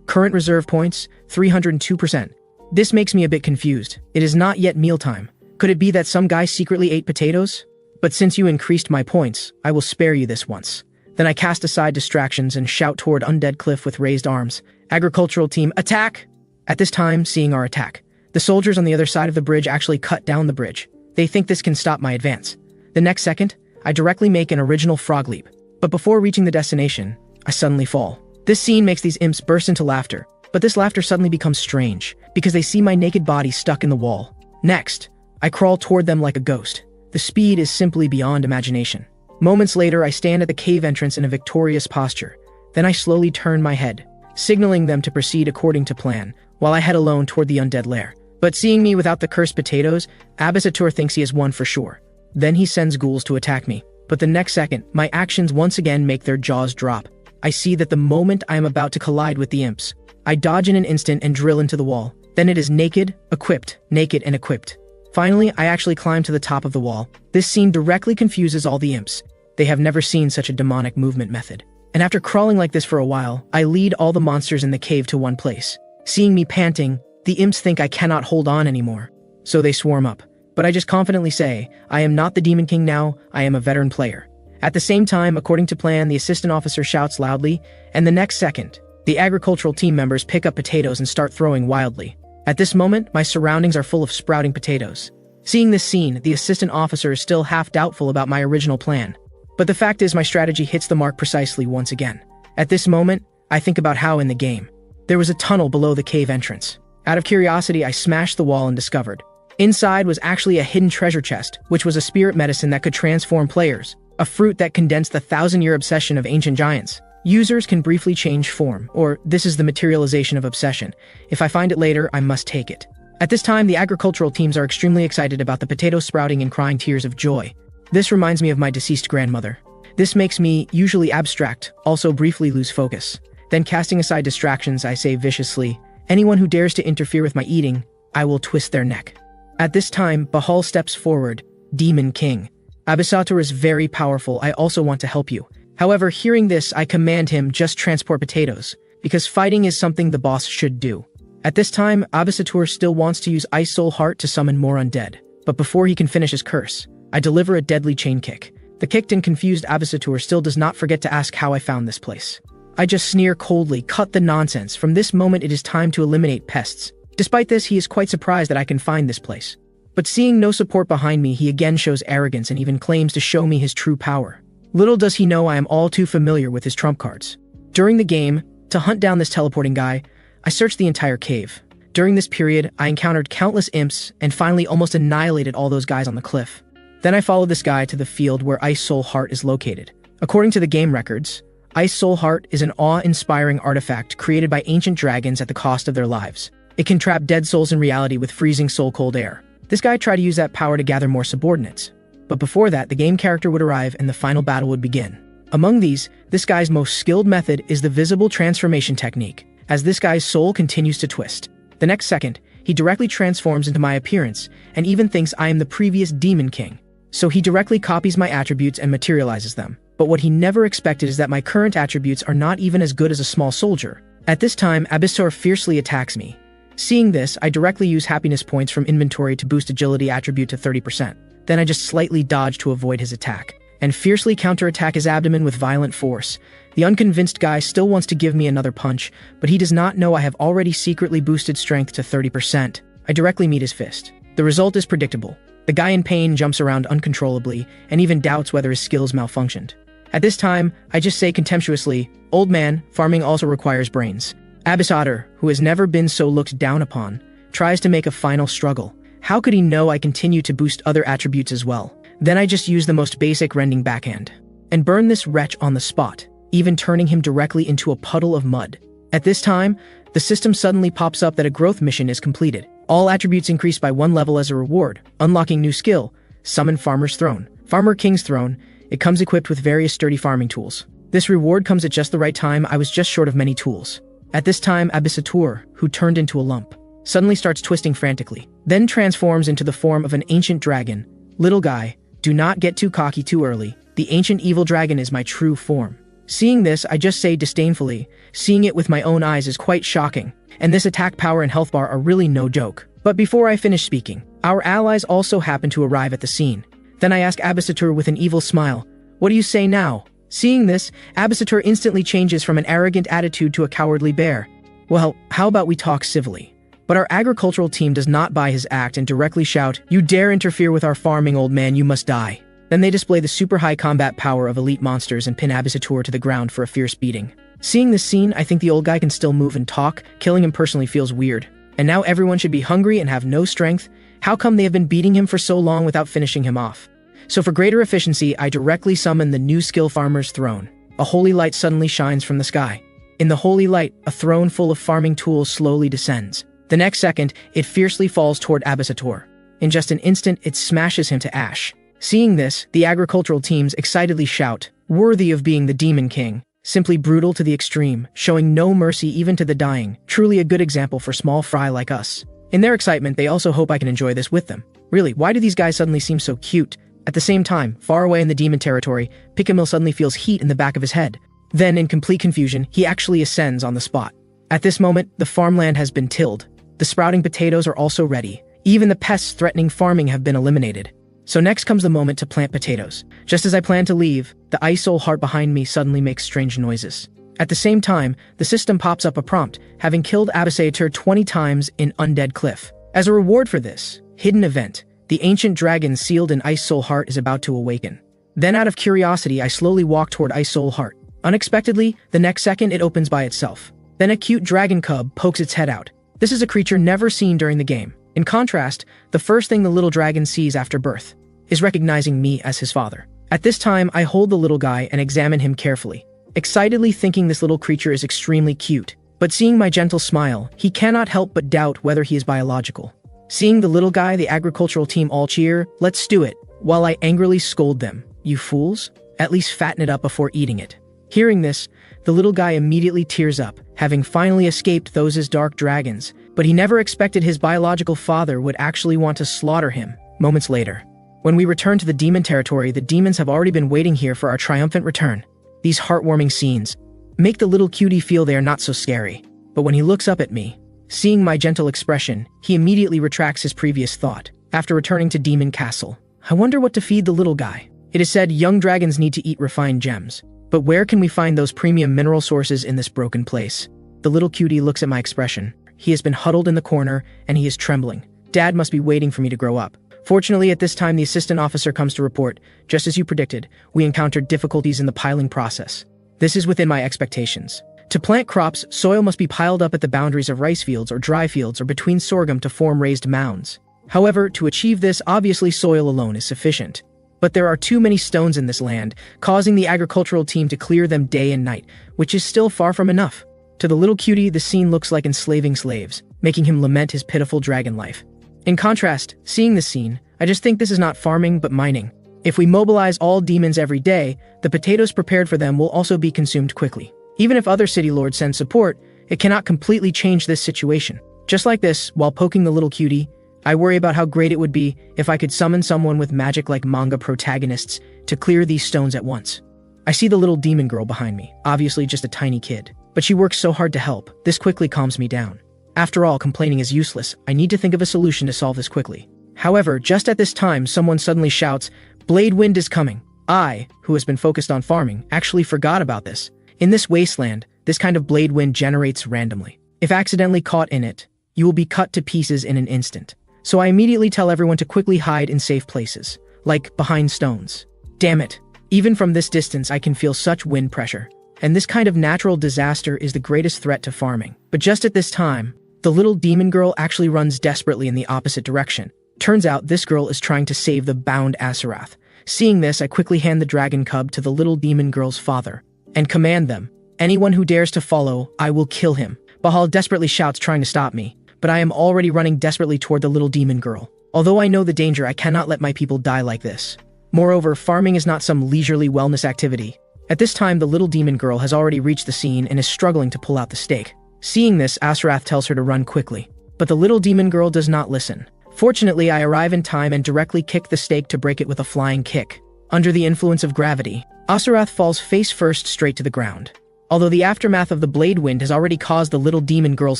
Current reserve points, 302%. This makes me a bit confused. It is not yet mealtime. Could it be that some guy secretly ate potatoes? But since you increased my points, I will spare you this once. Then I cast aside distractions and shout toward Undead Cliff with raised arms. "Agricultural team, attack!" At this time, seeing our attack, the soldiers on the other side of the bridge actually cut down the bridge. They think this can stop my advance. The next second, I directly make an original frog leap. But before reaching the destination, I suddenly fall. This scene makes these imps burst into laughter, but this laughter suddenly becomes strange, because they see my naked body stuck in the wall. Next, I crawl toward them like a ghost. The speed is simply beyond imagination. Moments later, I stand at the cave entrance in a victorious posture. Then I slowly turn my head, signaling them to proceed according to plan, while I head alone toward the undead lair. But seeing me without the cursed potatoes, Abisator thinks he has won for sure. Then he sends ghouls to attack me. But the next second, my actions once again make their jaws drop. I see that the moment I am about to collide with the imps, I dodge in an instant and drill into the wall. Then it is naked, and equipped. Finally, I actually climb to the top of the wall. This scene directly confuses all the imps. They have never seen such a demonic movement method. And after crawling like this for a while, I lead all the monsters in the cave to one place. Seeing me panting, the imps think I cannot hold on anymore. So they swarm up. But I just confidently say, I am not the Demon King now, I am a veteran player. At the same time, according to plan, the assistant officer shouts loudly, and the next second, the agricultural team members pick up potatoes and start throwing wildly. At this moment, my surroundings are full of sprouting potatoes. Seeing this scene, the assistant officer is still half doubtful about my original plan. But the fact is my strategy hits the mark precisely once again. At this moment, I think about how in the game, there was a tunnel below the cave entrance. Out of curiosity, I smashed the wall and discovered. Inside was actually a hidden treasure chest, which was a spirit medicine that could transform players, a fruit that condensed the 1,000-year obsession of ancient giants. Users can briefly change form, or this is the materialization of obsession. If I find it later, I must take it. At this time, the agricultural teams are extremely excited about the potatoes sprouting and crying tears of joy. This reminds me of my deceased grandmother. This makes me, usually abstract, also briefly lose focus. Then casting aside distractions, I say viciously, anyone who dares to interfere with my eating, I will twist their neck. At this time, Bahal steps forward, Demon King. Abisatur is very powerful, I also want to help you. However, hearing this, I command him just transport potatoes, because fighting is something the boss should do. At this time, Abisatur still wants to use Ice Soul Heart to summon more undead. But before he can finish his curse, I deliver a deadly chain kick. The kicked and confused Abisatur still does not forget to ask how I found this place. I just sneer coldly, cut the nonsense. From this moment it is time to eliminate pests. Despite this, he is quite surprised that I can find this place. But seeing no support behind me, he again shows arrogance and even claims to show me his true power. Little does he know I am all too familiar with his trump cards. During the game, to hunt down this teleporting guy, I searched the entire cave. During this period, I encountered countless imps and finally almost annihilated all those guys on the cliff. Then I followed this guy to the field where Ice Soul Heart is located. According to the game records, Ice Soul Heart is an awe-inspiring artifact created by ancient dragons at the cost of their lives. It can trap dead souls in reality with freezing soul-cold air. This guy tried to use that power to gather more subordinates. But before that, the game character would arrive and the final battle would begin. Among these, this guy's most skilled method is the visible transformation technique, as this guy's soul continues to twist. The next second, he directly transforms into my appearance and even thinks I am the previous Demon King. So he directly copies my attributes and materializes them. But what he never expected is that my current attributes are not even as good as a small soldier. At this time, Abisatur fiercely attacks me. Seeing this, I directly use happiness points from inventory to boost agility attribute to 30%. Then I just slightly dodge to avoid his attack, and fiercely counterattack his abdomen with violent force. The unconvinced guy still wants to give me another punch, but he does not know I have already secretly boosted strength to 30%. I directly meet his fist. The result is predictable. The guy in pain jumps around uncontrollably, and even doubts whether his skills malfunctioned. At this time, I just say contemptuously, "Old man, farming also requires brains." Abisatur, who has never been so looked down upon, tries to make a final struggle. How could he know I continue to boost other attributes as well? Then I just use the most basic rending backhand, and burn this wretch on the spot, even turning him directly into a puddle of mud. At this time, the system suddenly pops up that a growth mission is completed. All attributes increase by 1 level as a reward, unlocking new skill, Summon Farmer's Throne. Farmer King's Throne. It comes equipped with various sturdy farming tools. This reward comes at just the right time. I was just short of many tools. At this time, Abisatur, who turned into a lump, suddenly starts twisting frantically, then transforms into the form of an ancient dragon. Little guy, do not get too cocky too early. The ancient evil dragon is my true form. Seeing this, I just say disdainfully, seeing it with my own eyes is quite shocking, and this attack power and health bar are really no joke. But before I finish speaking, our allies also happen to arrive at the scene. Then I ask Abisatur with an evil smile, "What do you say now?" Seeing this, Abisatur instantly changes from an arrogant attitude to a cowardly bear. Well, how about we talk civilly? But our agricultural team does not buy his act and directly shout, "You dare interfere with our farming, old man, you must die." Then they display the super high combat power of elite monsters and pin Abisatur to the ground for a fierce beating. Seeing this scene, I think the old guy can still move and talk. Killing him personally feels weird. And now everyone should be hungry and have no strength. How come they have been beating him for so long without finishing him off? So for greater efficiency, I directly summon the new skill Farmer's Throne. A holy light suddenly shines from the sky. In the holy light, a throne full of farming tools slowly descends. The next second, it fiercely falls toward Abisatur. In just an instant, it smashes him to ash. Seeing this, the agricultural teams excitedly shout, "Worthy of being the Demon King." Simply brutal to the extreme, showing no mercy even to the dying. Truly a good example for small fry like us. In their excitement, they also hope I can enjoy this with them. Really, why do these guys suddenly seem so cute? At the same time, far away in the demon territory, Pickamil suddenly feels heat in the back of his head. Then, in complete confusion, he actually ascends on the spot. At this moment, the farmland has been tilled. The sprouting potatoes are also ready. Even the pests threatening farming have been eliminated. So next comes the moment to plant potatoes. Just as I plan to leave, the ice soul heart behind me suddenly makes strange noises. At the same time, the system pops up a prompt, having killed Abisator 20 times in Undead Cliff. As a reward for this hidden event, the ancient dragon sealed in Ice Soul Heart is about to awaken. Then out of curiosity, I slowly walk toward Ice Soul Heart. Unexpectedly, the next second it opens by itself. Then a cute dragon cub pokes its head out. This is a creature never seen during the game. In contrast, the first thing the little dragon sees after birth is recognizing me as his father. At this time, I hold the little guy and examine him carefully, excitedly thinking this little creature is extremely cute. But seeing my gentle smile, he cannot help but doubt whether he is biological. Seeing the little guy, the agricultural team all cheer, "Let's stew it," while I angrily scold them. "You fools? At least fatten it up before eating it." Hearing this, the little guy immediately tears up, having finally escaped those dark dragons, but he never expected his biological father would actually want to slaughter him. Moments later, when we return to the demon territory, the demons have already been waiting here for our triumphant return. These heartwarming scenes make the little cutie feel they are not so scary. But when he looks up at me, seeing my gentle expression, he immediately retracts his previous thought. After returning to Demon Castle, I wonder what to feed the little guy. It is said young dragons need to eat refined gems. But where can we find those premium mineral sources in this broken place? The little cutie looks at my expression. He has been huddled in the corner, and he is trembling. Dad must be waiting for me to grow up. Fortunately, at this time, the assistant officer comes to report. Just as you predicted, we encountered difficulties in the piling process. This is within my expectations. To plant crops, soil must be piled up at the boundaries of rice fields or dry fields or between sorghum to form raised mounds. However, to achieve this, obviously soil alone is sufficient. But there are too many stones in this land, causing the agricultural team to clear them day and night, which is still far from enough. To the little cutie, the scene looks like enslaving slaves, making him lament his pitiful dragon life. In contrast, seeing this scene, I just think this is not farming but mining. If we mobilize all demons every day, the potatoes prepared for them will also be consumed quickly. Even if other city lords send support, it cannot completely change this situation. Just like this, while poking the little cutie, I worry about how great it would be if I could summon someone with magic like manga protagonists to clear these stones at once. I see the little demon girl behind me, obviously just a tiny kid, but she works so hard to help. This quickly calms me down. After all, complaining is useless. I need to think of a solution to solve this quickly. However, just at this time, someone suddenly shouts, "Blade Wind is coming." I, who has been focused on farming, actually forgot about this. In this wasteland, this kind of blade wind generates randomly. If accidentally caught in it, you will be cut to pieces in an instant. So I immediately tell everyone to quickly hide in safe places, like behind stones. Damn it. Even from this distance, I can feel such wind pressure. And this kind of natural disaster is the greatest threat to farming. But just at this time, the little demon girl actually runs desperately in the opposite direction. Turns out this girl is trying to save the bound Aseroth. Seeing this, I quickly hand the dragon cub to the little demon girl's father and command them, "Anyone who dares to follow, I will kill him." Bahal desperately shouts, trying to stop me, but I am already running desperately toward the little demon girl. Although I know the danger, I cannot let my people die like this. Moreover, farming is not some leisurely wellness activity. At this time, the little demon girl has already reached the scene and is struggling to pull out the stake. Seeing this, Aseroth tells her to run quickly, but the little demon girl does not listen. Fortunately, I arrive in time and directly kick the stake to break it with a flying kick. Under the influence of gravity, Aseroth falls face first straight to the ground. Although the aftermath of the blade wind has already caused the little demon girl's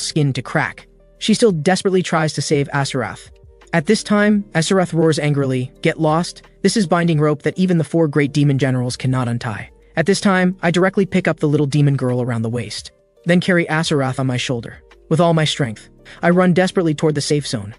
skin to crack, she still desperately tries to save Aseroth. At this time, Aseroth roars angrily, "Get lost! This is binding rope that even the 4 great demon generals cannot untie." At this time, I directly pick up the little demon girl around the waist, then carry Aseroth on my shoulder. With all my strength, I run desperately toward the safe zone.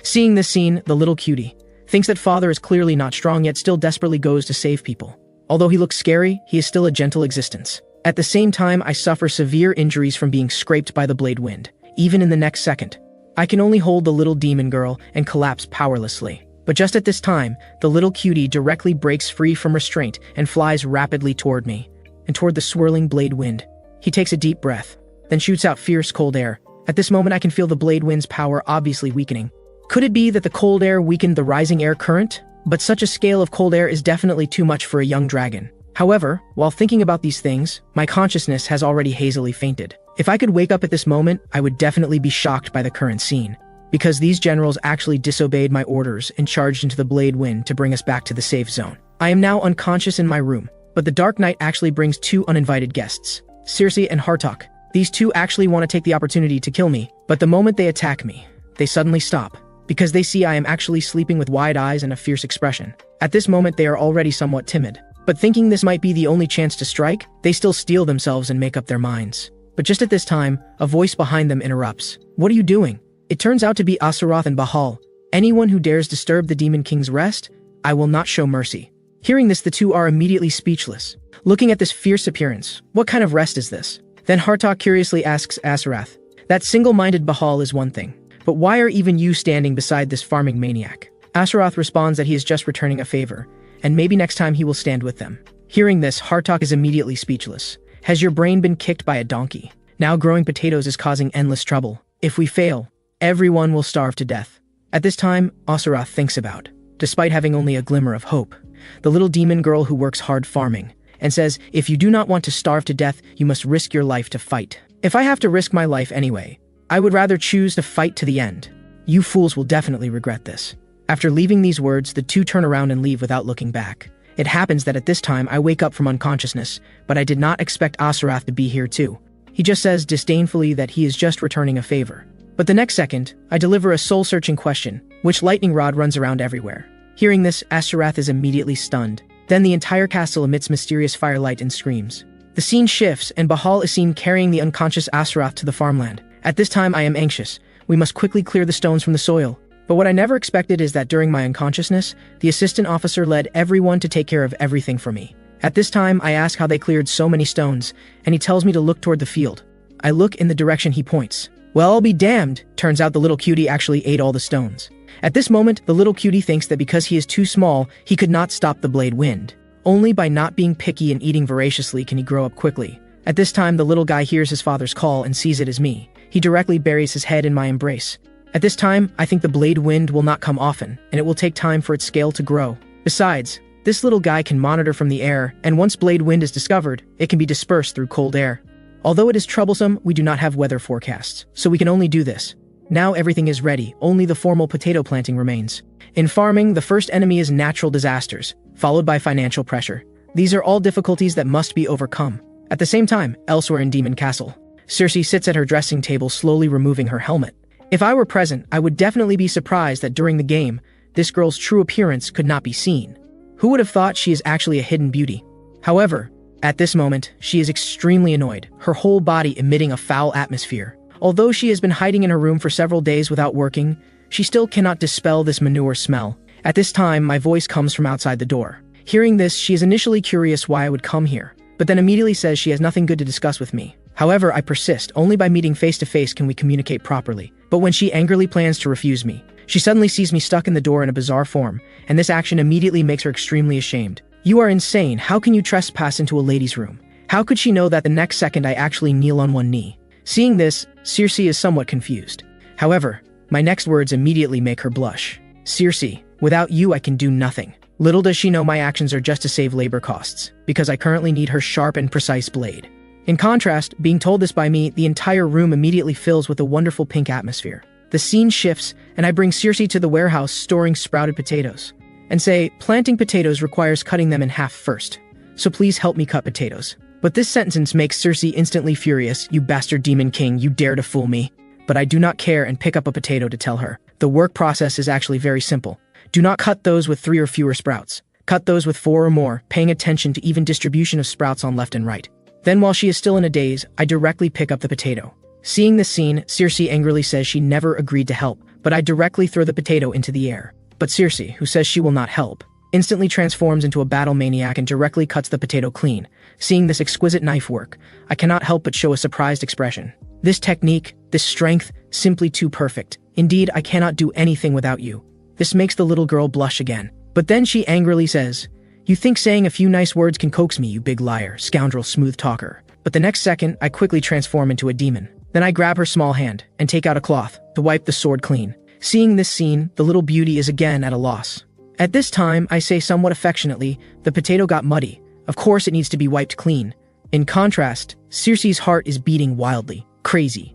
Seeing this scene, the little cutie thinks that father is clearly not strong, yet still desperately goes to save people. Although he looks scary, he is still a gentle existence. At the same time, I suffer severe injuries from being scraped by the blade wind. Even in the next second, I can only hold the little demon girl and collapse powerlessly. But just at this time, the little cutie directly breaks free from restraint and flies rapidly toward me, and toward the swirling blade wind. He takes a deep breath, then shoots out fierce cold air. At this moment, I can feel the blade wind's power obviously weakening. Could it be that the cold air weakened the rising air current? But such a scale of cold air is definitely too much for a young dragon. However, while thinking about these things, my consciousness has already hazily fainted. If I could wake up at this moment, I would definitely be shocked by the current scene. because these generals actually disobeyed my orders and charged into the Blade Wind to bring us back to the safe zone. I am now unconscious in my room, but the Dark Knight actually brings two uninvited guests, Circe and Hartok. These two actually want to take the opportunity to kill me, but the moment they attack me, they suddenly stop, because they see I am actually sleeping with wide eyes and a fierce expression. At this moment, they are already somewhat timid, but thinking this might be the only chance to strike, they still steel themselves and make up their minds. But just at this time, a voice behind them interrupts. "What are you doing?" It turns out to be Astaroth and Bahal. "Anyone who dares disturb the Demon King's rest, I will not show mercy." Hearing this, the two are immediately speechless. Looking at this fierce appearance, what kind of rest is this? Then Hartok curiously asks Astaroth, "That single-minded Bahal is one thing, but why are even you standing beside this farming maniac?" Astaroth responds that he is just returning a favor, and maybe next time he will stand with them. Hearing this, Hartok is immediately speechless. Has your brain been kicked by a donkey? Now growing potatoes is causing endless trouble. If we fail, everyone will starve to death. At this time, Astaroth thinks about, despite having only a glimmer of hope, the little demon girl who works hard farming, and says, "If you do not want to starve to death, you must risk your life to fight." If I have to risk my life anyway, I would rather choose to fight to the end. You fools will definitely regret this. After leaving these words, the two turn around and leave without looking back. It happens that at this time I wake up from unconsciousness, but I did not expect Astaroth to be here too. He just says disdainfully that he is just returning a favor. But the next second, I deliver a soul-searching question, which lightning rod runs around everywhere. Hearing this, Astaroth is immediately stunned. Then the entire castle emits mysterious firelight and screams. The scene shifts, and Bahal is seen carrying the unconscious Astaroth to the farmland. At this time, I am anxious. We must quickly clear the stones from the soil. But what I never expected is that during my unconsciousness, the assistant officer led everyone to take care of everything for me. At this time, I ask how they cleared so many stones, and he tells me to look toward the field. I look in the direction he points. Well, I'll be damned. Turns out the little cutie actually ate all the stones. At this moment, the little cutie thinks that because he is too small, he could not stop the Blade Wind. Only by not being picky and eating voraciously can he grow up quickly. At this time, the little guy hears his father's call and sees it as me. He directly buries his head in my embrace. At this time, I think the Blade Wind will not come often, and it will take time for its scale to grow. Besides, this little guy can monitor from the air, and once Blade Wind is discovered, it can be dispersed through cold air. Although it is troublesome, we do not have weather forecasts, so we can only do this. Now everything is ready, only the formal potato planting remains. In farming, the first enemy is natural disasters, followed by financial pressure. These are all difficulties that must be overcome. At the same time, elsewhere in Demon Castle, Circe sits at her dressing table slowly removing her helmet. If I were present, I would definitely be surprised that during the game, this girl's true appearance could not be seen. Who would have thought she is actually a hidden beauty? However, at this moment, she is extremely annoyed, her whole body emitting a foul atmosphere. Although she has been hiding in her room for several days without working, she still cannot dispel this manure smell. At this time, my voice comes from outside the door. Hearing this, she is initially curious why I would come here, but then immediately says she has nothing good to discuss with me. However, I persist. Only by meeting face to face can we communicate properly. But when she angrily plans to refuse me, she suddenly sees me stuck in the door in a bizarre form, and this action immediately makes her extremely ashamed. You are insane. How can you trespass into a lady's room? How could she know that the next second I actually kneel on one knee? Seeing this, Circe is somewhat confused. However, my next words immediately make her blush. Circe, without you I can do nothing. Little does she know my actions are just to save labor costs, because I currently need her sharp and precise blade. In contrast, being told this by me, the entire room immediately fills with a wonderful pink atmosphere. The scene shifts, and I bring Circe to the warehouse storing sprouted potatoes, and say, planting potatoes requires cutting them in half first, so please help me cut potatoes. But this sentence makes Circe instantly furious. You bastard demon king, you dare to fool me. But I do not care and pick up a potato to tell her. The work process is actually very simple. Do not cut those with 3 or fewer sprouts. Cut those with 4 or more, paying attention to even distribution of sprouts on left and right. Then while she is still in a daze, I directly pick up the potato. Seeing this scene, Circe angrily says she never agreed to help, but I directly throw the potato into the air. But Circe, who says she will not help, instantly transforms into a battle maniac and directly cuts the potato clean. Seeing this exquisite knife work, I cannot help but show a surprised expression. This technique, this strength, simply too perfect. Indeed, I cannot do anything without you. This makes the little girl blush again. But then she angrily says, you think saying a few nice words can coax me, you big liar, scoundrel, smooth talker. But the next second, I quickly transform into a demon. Then I grab her small hand and take out a cloth to wipe the sword clean. Seeing this scene, the little beauty is again at a loss. At this time, I say somewhat affectionately, the potato got muddy. Of course it needs to be wiped clean. In contrast, Circe's heart is beating wildly. Crazy.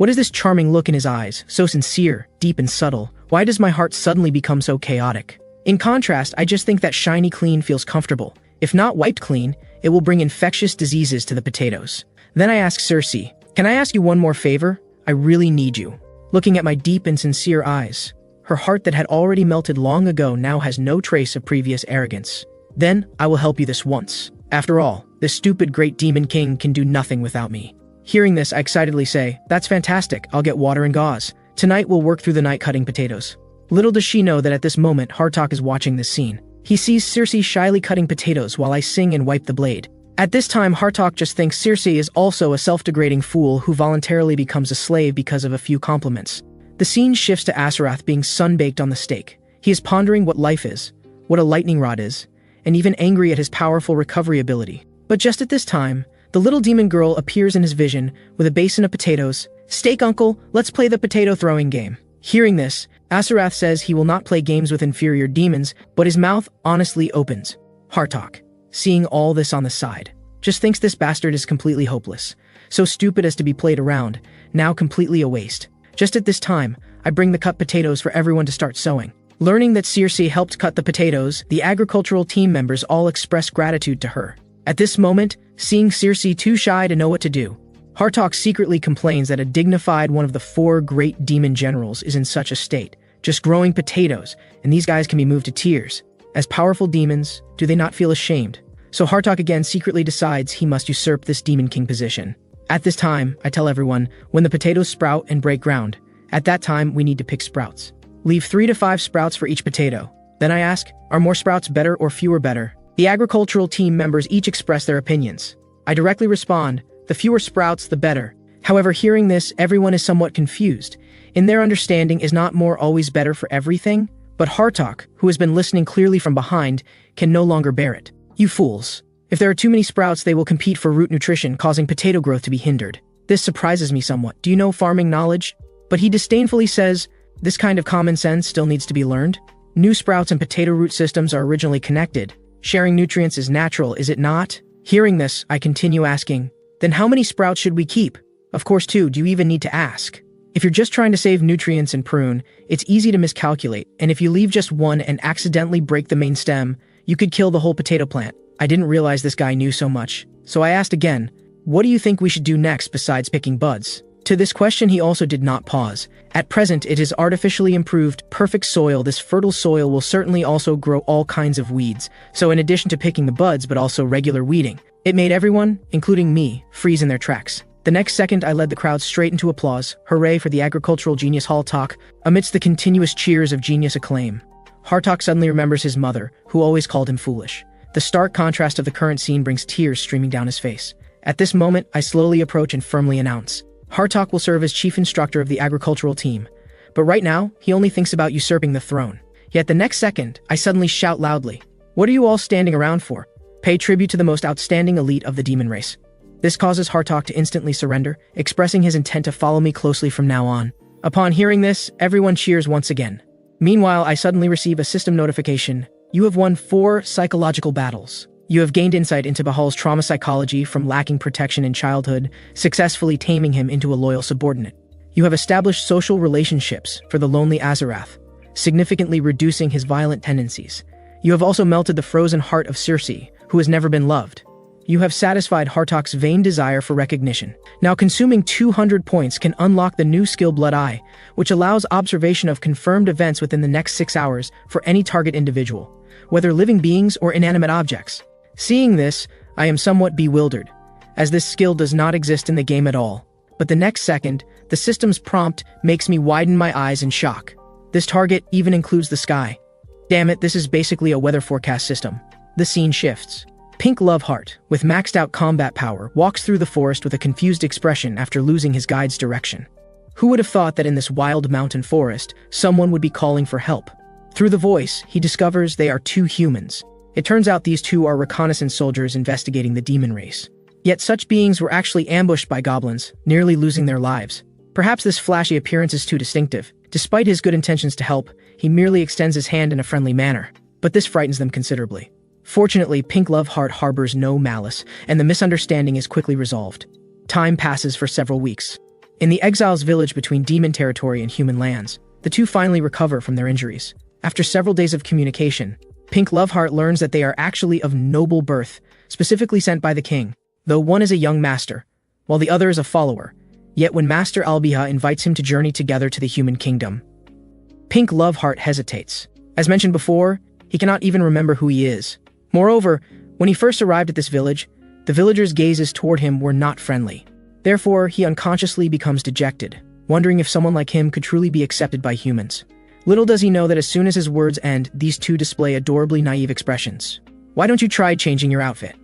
What is this charming look in his eyes, so sincere, deep and subtle? Why does my heart suddenly become so chaotic? In contrast, I just think that shiny clean feels comfortable. If not wiped clean, it will bring infectious diseases to the potatoes. Then I ask Circe, "Can I ask you one more favor? I really need you." Looking at my deep and sincere eyes, her heart that had already melted long ago now has no trace of previous arrogance. "Then, I will help you this once. After all, this stupid great demon king can do nothing without me." Hearing this, I excitedly say, "That's fantastic, I'll get water and gauze. Tonight we'll work through the night cutting potatoes." Little does she know that at this moment, Hartok is watching this scene. He sees Circe shyly cutting potatoes while I sing and wipe the blade. At this time, Hartok just thinks Circe is also a self-degrading fool who voluntarily becomes a slave because of a few compliments. The scene shifts to Azarath being sun-baked on the stake. He is pondering what life is, what a lightning rod is, and even angry at his powerful recovery ability. But just at this time, the little demon girl appears in his vision with a basin of potatoes. "Steak, uncle, let's play the potato throwing game." Hearing this, Azarath says he will not play games with inferior demons, but his mouth honestly opens. Hartok, seeing all this on the side, just thinks this bastard is completely hopeless. So stupid as to be played around, now completely a waste. Just at this time, I bring the cut potatoes for everyone to start sowing. Learning that Circe helped cut the potatoes, the agricultural team members all express gratitude to her. At this moment, seeing Circe too shy to know what to do, Hartok secretly complains that a dignified one of the 4 great demon generals is in such a state, just growing potatoes, and these guys can be moved to tears. As powerful demons, do they not feel ashamed? So Hartok again secretly decides he must usurp this demon king position. At this time, I tell everyone, when the potatoes sprout and break ground, at that time we need to pick sprouts. Leave 3 to 5 sprouts for each potato. Then I ask, are more sprouts better or fewer better? The agricultural team members each express their opinions. I directly respond, the fewer sprouts, the better. However, hearing this, everyone is somewhat confused. In their understanding, is not more always better for everything? But Hartok, who has been listening clearly from behind, can no longer bear it. "You fools. If there are too many sprouts, they will compete for root nutrition, causing potato growth to be hindered. This surprises me somewhat. Do you know farming knowledge?" But he disdainfully says, "This kind of common sense still needs to be learned. New sprouts and potato root systems are originally connected. Sharing nutrients is natural, is it not?" Hearing this, I continue asking, "Then how many sprouts should we keep? Of course, too, do you even need to ask? If you're just trying to save nutrients and prune, it's easy to miscalculate, and if you leave just one and accidentally break the main stem, you could kill the whole potato plant." I didn't realize this guy knew so much, so I asked again, "What do you think we should do next besides picking buds?" To this question he also did not pause. "At present it is artificially improved, perfect soil. This fertile soil will certainly also grow all kinds of weeds, so in addition to picking the buds but also regular weeding." It made everyone, including me, freeze in their tracks. The next second I led the crowd straight into applause. Hooray for the agricultural genius Hartok, amidst the continuous cheers of genius acclaim. Hartok suddenly remembers his mother, who always called him foolish. The stark contrast of the current scene brings tears streaming down his face. At this moment, I slowly approach and firmly announce, Hartok will serve as chief instructor of the agricultural team. But right now, he only thinks about usurping the throne. Yet the next second, I suddenly shout loudly, "What are you all standing around for? Pay tribute to the most outstanding elite of the demon race." This causes Hartok to instantly surrender, expressing his intent to follow me closely from now on. Upon hearing this, everyone cheers once again. Meanwhile, I suddenly receive a system notification. You have won 4 psychological battles. You have gained insight into Bahal's trauma psychology from lacking protection in childhood, successfully taming him into a loyal subordinate. You have established social relationships for the lonely Azarath, significantly reducing his violent tendencies. You have also melted the frozen heart of Circe, who has never been loved. You have satisfied Hartok's vain desire for recognition. Now consuming 200 points can unlock the new skill Blood Eye, which allows observation of confirmed events within the next 6 hours for any target individual, whether living beings or inanimate objects. Seeing this, I am somewhat bewildered, as this skill does not exist in the game at all. But the next second, the system's prompt makes me widen my eyes in shock. This target even includes the sky. Damn it, this is basically a weather forecast system. The scene shifts. Pink Loveheart, with maxed out combat power, walks through the forest with a confused expression after losing his guide's direction. Who would have thought that in this wild mountain forest, someone would be calling for help? Through the voice, he discovers they are 2 humans. It turns out these 2 are reconnaissance soldiers investigating the demon race. Yet such beings were actually ambushed by goblins, nearly losing their lives. Perhaps this flashy appearance is too distinctive. Despite his good intentions to help, he merely extends his hand in a friendly manner. But this frightens them considerably. Fortunately, Pink Loveheart harbors no malice, and the misunderstanding is quickly resolved. Time passes for several weeks. In the exiles' village between demon territory and human lands, the two finally recover from their injuries. After several days of communication, Pink Loveheart learns that they are actually of noble birth, specifically sent by the king, though one is a young master, while the other is a follower. Yet when Master Albiha invites him to journey together to the human kingdom, Pink Loveheart hesitates. As mentioned before, he cannot even remember who he is. Moreover, when he first arrived at this village, the villagers' gazes toward him were not friendly. Therefore, he unconsciously becomes dejected, wondering if someone like him could truly be accepted by humans. Little does he know that as soon as his words end, these two display adorably naive expressions. Why don't you try changing your outfit?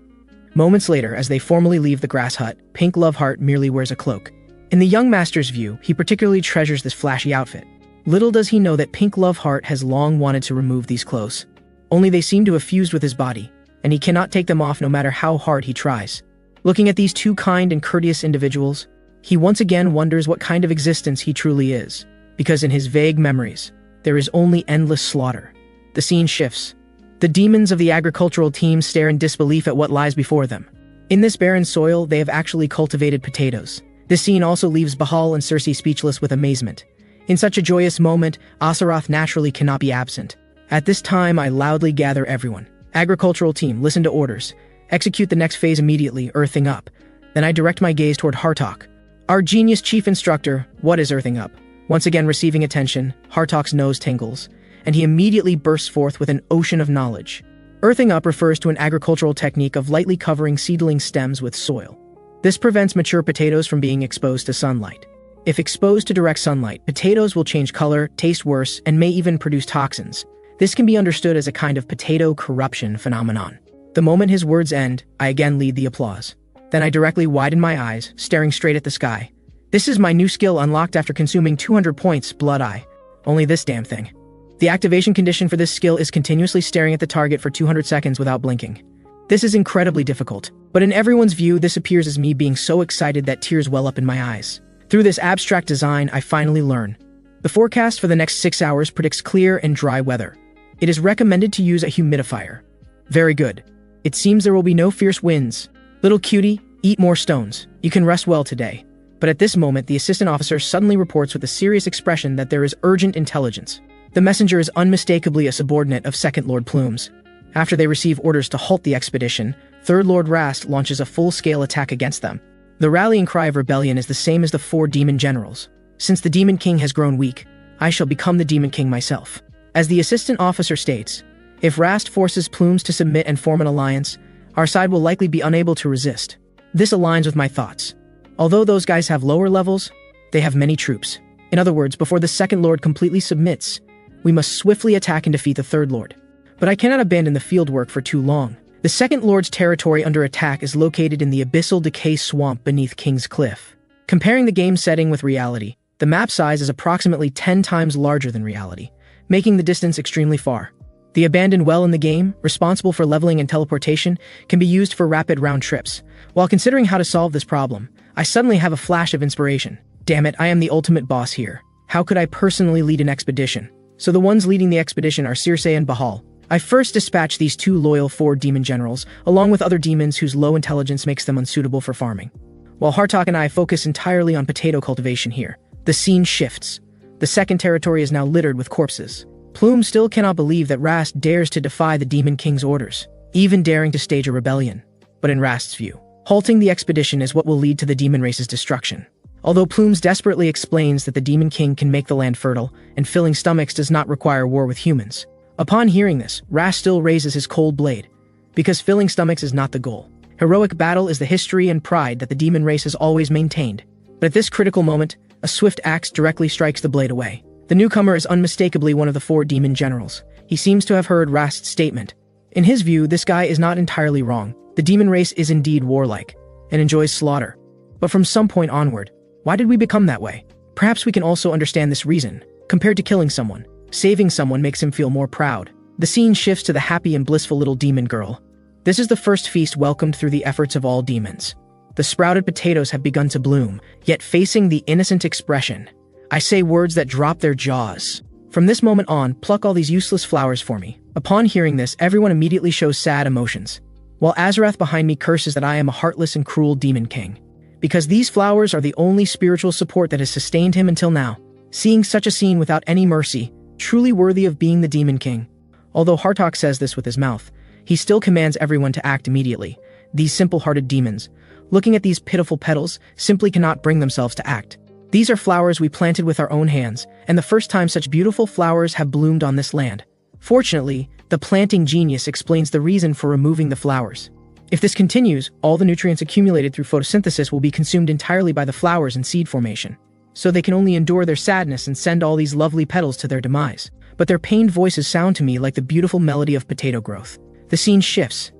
Moments later, as they formally leave the grass hut, Pink Loveheart merely wears a cloak. In the young master's view, he particularly treasures this flashy outfit. Little does he know that Pink Loveheart has long wanted to remove these clothes. Only they seem to have fused with his body, and he cannot take them off no matter how hard he tries. Looking at these two kind and courteous individuals, he once again wonders what kind of existence he truly is, because in his vague memories, there is only endless slaughter. The scene shifts. The demons of the agricultural team stare in disbelief at what lies before them. In this barren soil, they have actually cultivated potatoes. This scene also leaves Bahal and Cersei speechless with amazement. In such a joyous moment, Asaroth naturally cannot be absent. At this time, I loudly gather everyone. Agricultural team, listen to orders. Execute the next phase immediately, earthing up. Then I direct my gaze toward Hartok. Our genius chief instructor, what is earthing up? Once again receiving attention, Hartok's nose tingles, and he immediately bursts forth with an ocean of knowledge. Earthing up refers to an agricultural technique of lightly covering seedling stems with soil. This prevents mature potatoes from being exposed to sunlight. If exposed to direct sunlight, potatoes will change color, taste worse, and may even produce toxins. This can be understood as a kind of potato corruption phenomenon. The moment his words end, I again lead the applause. Then I directly widen my eyes, staring straight at the sky. This is my new skill unlocked after consuming 200 points, Blood Eye. Only this damn thing. The activation condition for this skill is continuously staring at the target for 200 seconds without blinking. This is incredibly difficult, but in everyone's view, this appears as me being so excited that tears well up in my eyes. Through this abstract design, I finally learn. The forecast for the next 6 hours predicts clear and dry weather. It is recommended to use a humidifier. Very good. It seems there will be no fierce winds. Little cutie, eat more stones. You can rest well today. But at this moment, the assistant officer suddenly reports with a serious expression that there is urgent intelligence. The messenger is unmistakably a subordinate of Second Lord Plumes. After they receive orders to halt the expedition, Third Lord Rast launches a full-scale attack against them. The rallying cry of rebellion is the same as the 4 demon generals. Since the Demon King has grown weak, I shall become the Demon King myself. As the assistant officer states, if Rast forces Plumes to submit and form an alliance, our side will likely be unable to resist. This aligns with my thoughts. Although those guys have lower levels, they have many troops. In other words, before the Second Lord completely submits, we must swiftly attack and defeat the Third Lord. But I cannot abandon the field work for too long. The Second Lord's territory under attack is located in the Abyssal Decay Swamp beneath King's Cliff. Comparing the game setting with reality, the map size is approximately 10 times larger than reality, making the distance extremely far. The abandoned well in the game, responsible for leveling and teleportation, can be used for rapid round trips. While considering how to solve this problem, I suddenly have a flash of inspiration. Damn it, I am the ultimate boss here. How could I personally lead an expedition? So the ones leading the expedition are Cersei and Bahal. I first dispatch these 2 loyal 4 demon generals, along with other demons whose low intelligence makes them unsuitable for farming. While Hartok and I focus entirely on potato cultivation here, the scene shifts. The second territory is now littered with corpses. Plume still cannot believe that Rast dares to defy the Demon King's orders, even daring to stage a rebellion. But in Rast's view, halting the expedition is what will lead to the demon race's destruction. Although Plumes desperately explains that the Demon King can make the land fertile, and filling stomachs does not require war with humans. Upon hearing this, Rast still raises his cold blade, because filling stomachs is not the goal. Heroic battle is the history and pride that the demon race has always maintained. But at this critical moment, a swift axe directly strikes the blade away. The newcomer is unmistakably one of the 4 demon generals. He seems to have heard Rast's statement. In his view, this guy is not entirely wrong. The demon race is indeed warlike, and enjoys slaughter. But from some point onward, why did we become that way? Perhaps we can also understand this reason. Compared to killing someone, saving someone makes him feel more proud. The scene shifts to the happy and blissful little demon girl. This is the first feast welcomed through the efforts of all demons. The sprouted potatoes have begun to bloom, yet facing the innocent expression, I say words that drop their jaws. From this moment on, pluck all these useless flowers for me. Upon hearing this, everyone immediately shows sad emotions, while Azarath behind me curses that I am a heartless and cruel demon king. because these flowers are the only spiritual support that has sustained him until now. Seeing such a scene without any mercy, truly worthy of being the Demon King. Although Hartok says this with his mouth, he still commands everyone to act immediately. These simple-hearted demons, looking at these pitiful petals, simply cannot bring themselves to act. These are flowers we planted with our own hands, and the first time such beautiful flowers have bloomed on this land. Fortunately, the planting genius explains the reason for removing the flowers. If this continues, all the nutrients accumulated through photosynthesis will be consumed entirely by the flowers in seed formation. So they can only endure their sadness and send all these lovely petals to their demise. But their pained voices sound to me like the beautiful melody of potato growth. The scene shifts.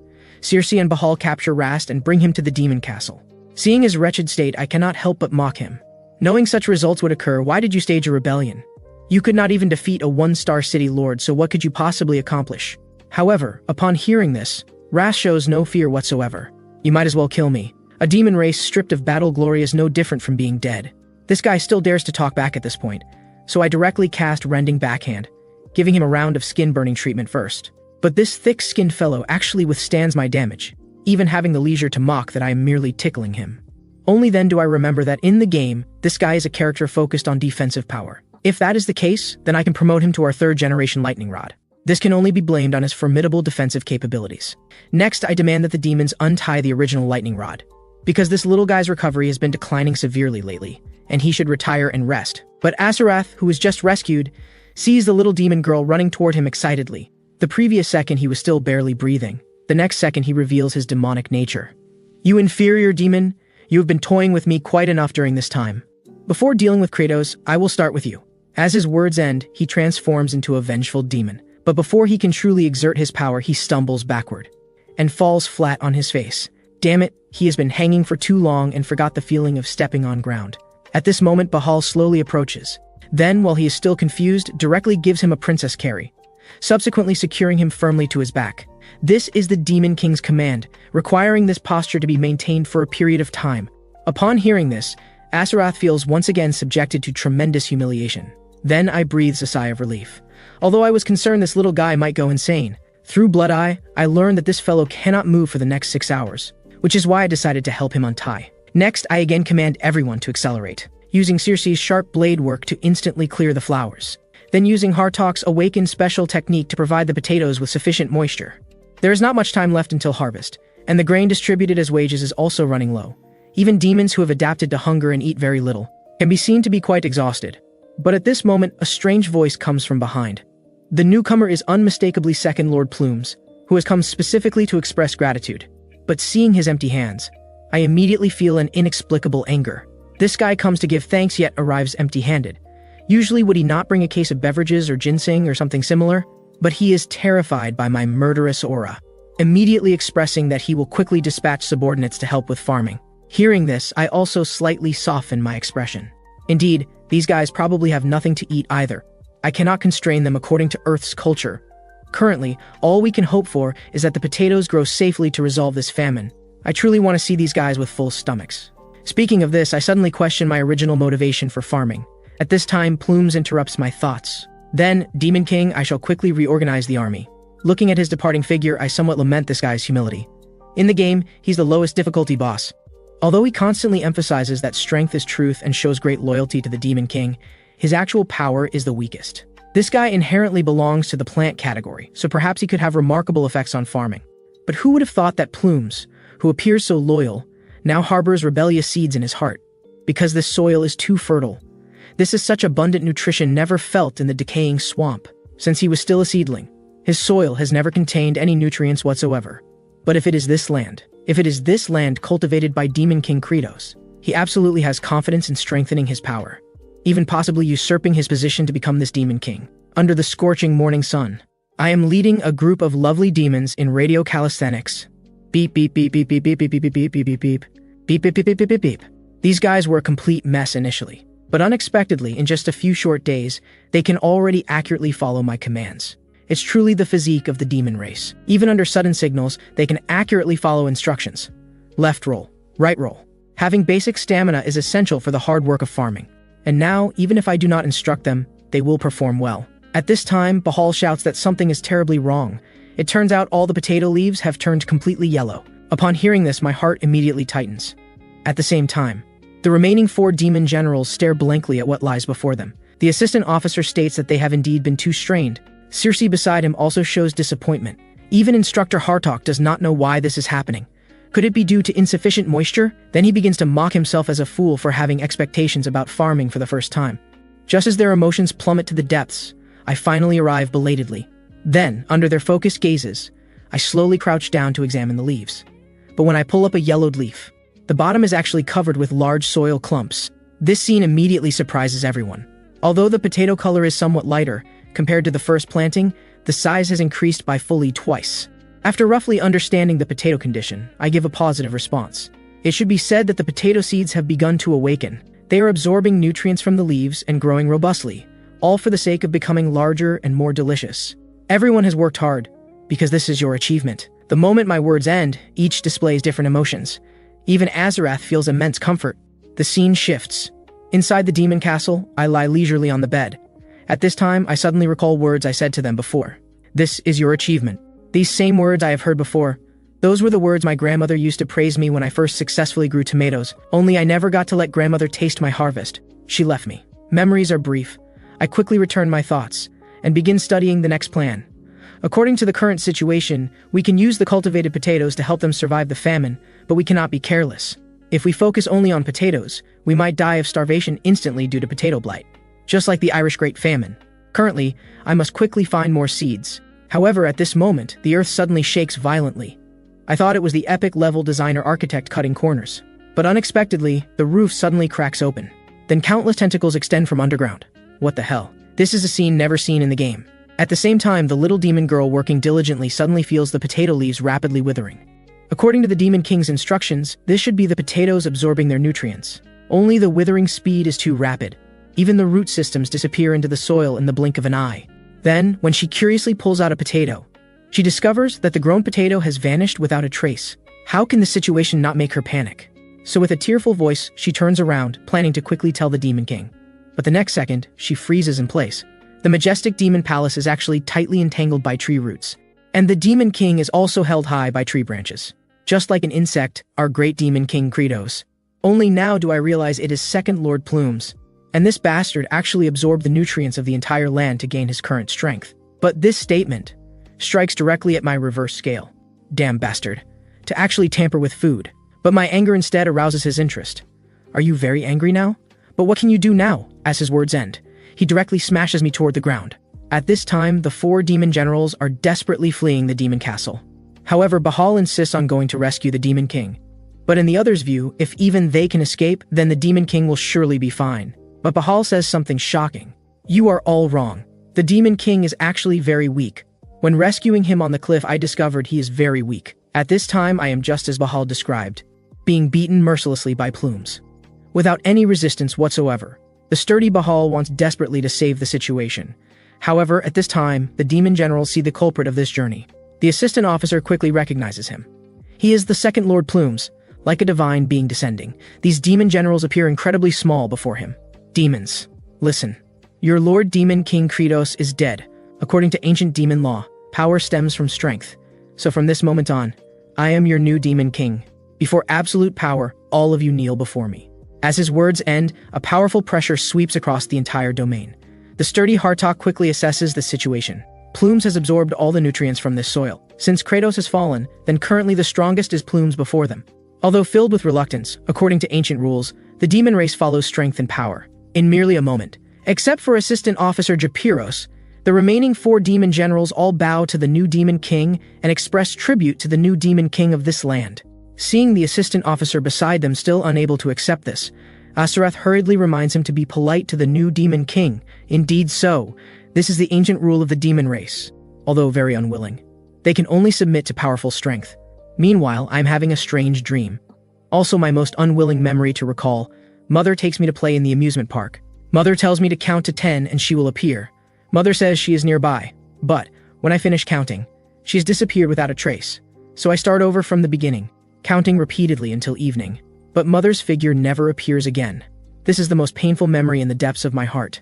Circe and Bhaal capture Rast and bring him to the demon castle. Seeing his wretched state, I cannot help but mock him. Knowing such results would occur, why did you stage a rebellion? You could not even defeat a one-star city lord, so what could you possibly accomplish? However, upon hearing this, Rast shows no fear whatsoever. You might as well kill me. A demon race stripped of battle glory is no different from being dead. This guy still dares to talk back at this point, so I directly cast Rending Backhand, giving him a round of skin-burning treatment first. But this thick-skinned fellow actually withstands my damage, even having the leisure to mock that I am merely tickling him. Only then do I remember that in the game, this guy is a character focused on defensive power. If that is the case, then I can promote him to our 3rd-generation Lightning Rod. This can only be blamed on his formidable defensive capabilities. Next, I demand that the demons untie the original Lightning Rod, because this little guy's recovery has been declining severely lately, and he should retire and rest. But Asarath, who was just rescued, sees the little demon girl running toward him excitedly. The previous second he was still barely breathing. The next second he reveals his demonic nature. You inferior demon, you have been toying with me quite enough during this time. Before dealing with Kratos, I will start with you. As his words end, he transforms into a vengeful demon. But before he can truly exert his power, he stumbles backward and falls flat on his face. Damn it, he has been hanging for too long and forgot the feeling of stepping on ground. At this moment, Bhaal slowly approaches. Then, while he is still confused, directly gives him a princess carry, subsequently securing him firmly to his back. This is the Demon King's command, requiring this posture to be maintained for a period of time. Upon hearing this, Asarath feels once again subjected to tremendous humiliation. Then I breathes a sigh of relief. Although I was concerned this little guy might go insane, through Blood Eye, I learned that this fellow cannot move for the next 6 hours, which is why I decided to help him untie. Next, I again command everyone to accelerate, using Circe's sharp blade work to instantly clear the flowers, then using Hartok's awakened special technique to provide the potatoes with sufficient moisture. There is not much time left until harvest, and the grain distributed as wages is also running low. Even demons who have adapted to hunger and eat very little can be seen to be quite exhausted. But at this moment, a strange voice comes from behind. The newcomer is unmistakably Second Lord Plumes, who has come specifically to express gratitude. But seeing his empty hands, I immediately feel an inexplicable anger. This guy comes to give thanks yet arrives empty-handed. Usually would he not bring a case of beverages or ginseng or something similar? But he is terrified by my murderous aura, immediately expressing that he will quickly dispatch subordinates to help with farming. Hearing this, I also slightly soften my expression. Indeed, these guys probably have nothing to eat either. I cannot constrain them according to Earth's culture. Currently, all we can hope for is that the potatoes grow safely to resolve this famine. I truly want to see these guys with full stomachs. Speaking of this, I suddenly question my original motivation for farming. At this time, Plumes interrupts my thoughts. Then, Demon King, I shall quickly reorganize the army. Looking at his departing figure, I somewhat lament this guy's humility. In the game, he's the lowest difficulty boss. Although he constantly emphasizes that strength is truth and shows great loyalty to the Demon King, his actual power is the weakest. This guy inherently belongs to the plant category, so perhaps he could have remarkable effects on farming. But who would have thought that Plumes, who appears so loyal, now harbors rebellious seeds in his heart? Because this soil is too fertile. This is such abundant nutrition never felt in the decaying swamp. Since he was still a seedling, his soil has never contained any nutrients whatsoever. But if it is this land cultivated by Demon King Kratos, he absolutely has confidence in strengthening his power, even possibly usurping his position to become this Demon King. Under the scorching morning sun, I am leading a group of lovely demons in radio calisthenics. Beep beep beep beep beep beep beep beep beep beep beep beep beep beep beep beep beep beep beep. These guys were a complete mess initially, but unexpectedly, in just a few short days, they can already accurately follow my commands. It's truly the physique of the demon race. Even under sudden signals, they can accurately follow instructions. Left roll, right roll. Having basic stamina is essential for the hard work of farming. And now, even if I do not instruct them, they will perform well. At this time, Bhaal shouts that something is terribly wrong. It turns out all the potato leaves have turned completely yellow. Upon hearing this, my heart immediately tightens. At the same time, the remaining 4 demon generals stare blankly at what lies before them. The assistant officer states that they have indeed been too strained. Circe beside him also shows disappointment. Even Instructor Hartok does not know why this is happening. Could it be due to insufficient moisture? Then he begins to mock himself as a fool for having expectations about farming for the first time. Just as their emotions plummet to the depths, I finally arrive belatedly. Then, under their focused gazes, I slowly crouch down to examine the leaves. But when I pull up a yellowed leaf, the bottom is actually covered with large soil clumps. This scene immediately surprises everyone. Although the potato color is somewhat lighter, compared to the first planting, the size has increased by fully twice. After roughly understanding the potato condition, I give a positive response. It should be said that the potato seeds have begun to awaken. They are absorbing nutrients from the leaves and growing robustly, all for the sake of becoming larger and more delicious. Everyone has worked hard, because this is your achievement. The moment my words end, each displays different emotions. Even Azarath feels immense comfort. The scene shifts. Inside the demon castle, I lie leisurely on the bed. At this time, I suddenly recall words I said to them before. This is your achievement. These same words I have heard before. Those were the words my grandmother used to praise me when I first successfully grew tomatoes, only I never got to let grandmother taste my harvest. She left me. Memories are brief. I quickly return my thoughts, and begin studying the next plan. According to the current situation, we can use the cultivated potatoes to help them survive the famine, but we cannot be careless. If we focus only on potatoes, we might die of starvation instantly due to potato blight. Just like the Irish Great Famine. Currently, I must quickly find more seeds. However, at this moment, the earth suddenly shakes violently. I thought it was the epic level designer architect cutting corners. But unexpectedly, the roof suddenly cracks open. Then countless tentacles extend from underground. What the hell? This is a scene never seen in the game. At the same time, the little demon girl working diligently suddenly feels the potato leaves rapidly withering. According to the Demon King's instructions, this should be the potatoes absorbing their nutrients. Only the withering speed is too rapid. Even the root systems disappear into the soil in the blink of an eye. Then, when she curiously pulls out a potato, she discovers that the grown potato has vanished without a trace. How can this situation not make her panic? So with a tearful voice, she turns around, planning to quickly tell the Demon King. But the next second, she freezes in place. The majestic demon palace is actually tightly entangled by tree roots. And the Demon King is also held high by tree branches. Just like an insect, our great Demon King Kratos. Only now do I realize it is Second Lord Plumes. And this bastard actually absorbed the nutrients of the entire land to gain his current strength. But this statement strikes directly at my reverse scale. Damn bastard. To actually tamper with food. But my anger instead arouses his interest. Are you very angry now? But what can you do now? As his words end, he directly smashes me toward the ground. At this time, the 4 demon generals are desperately fleeing the demon castle. However, Bahal insists on going to rescue the Demon King. But in the others' view, if even they can escape, then the Demon King will surely be fine. But Bahal says something shocking. You are all wrong. The Demon King is actually very weak. When rescuing him on the cliff, I discovered he is very weak. At this time, I am just as Bahal described, being beaten mercilessly by Plumes. Without any resistance whatsoever. The sturdy Bahal wants desperately to save the situation. However, at this time, the demon generals see the culprit of this journey. The assistant officer quickly recognizes him. He is the Second Lord Plumes, like a divine being descending. These demon generals appear incredibly small before him. Demons, listen. Your Lord Demon King Kratos is dead. According to ancient demon law, power stems from strength. So from this moment on, I am your new Demon King. Before absolute power, all of you kneel before me. As his words end, a powerful pressure sweeps across the entire domain. The sturdy Hartok quickly assesses the situation. Plumes has absorbed all the nutrients from this soil. Since Kratos has fallen, then currently the strongest is Plumes before them. Although filled with reluctance, according to ancient rules, the demon race follows strength and power. In merely a moment. Except for Assistant Officer Japiros, the remaining 4 demon generals all bow to the new Demon King and express tribute to the new Demon King of this land. Seeing the assistant officer beside them still unable to accept this, Azarath hurriedly reminds him to be polite to the new Demon King. Indeed so, this is the ancient rule of the demon race. Although very unwilling, they can only submit to powerful strength. Meanwhile, I'm having a strange dream. Also my most unwilling memory to recall. Mother takes me to play in the amusement park. Mother tells me to count to 10 and she will appear. Mother says she is nearby. But, when I finish counting, she has disappeared without a trace. So I start over from the beginning, counting repeatedly until evening. But Mother's figure never appears again. This is the most painful memory in the depths of my heart.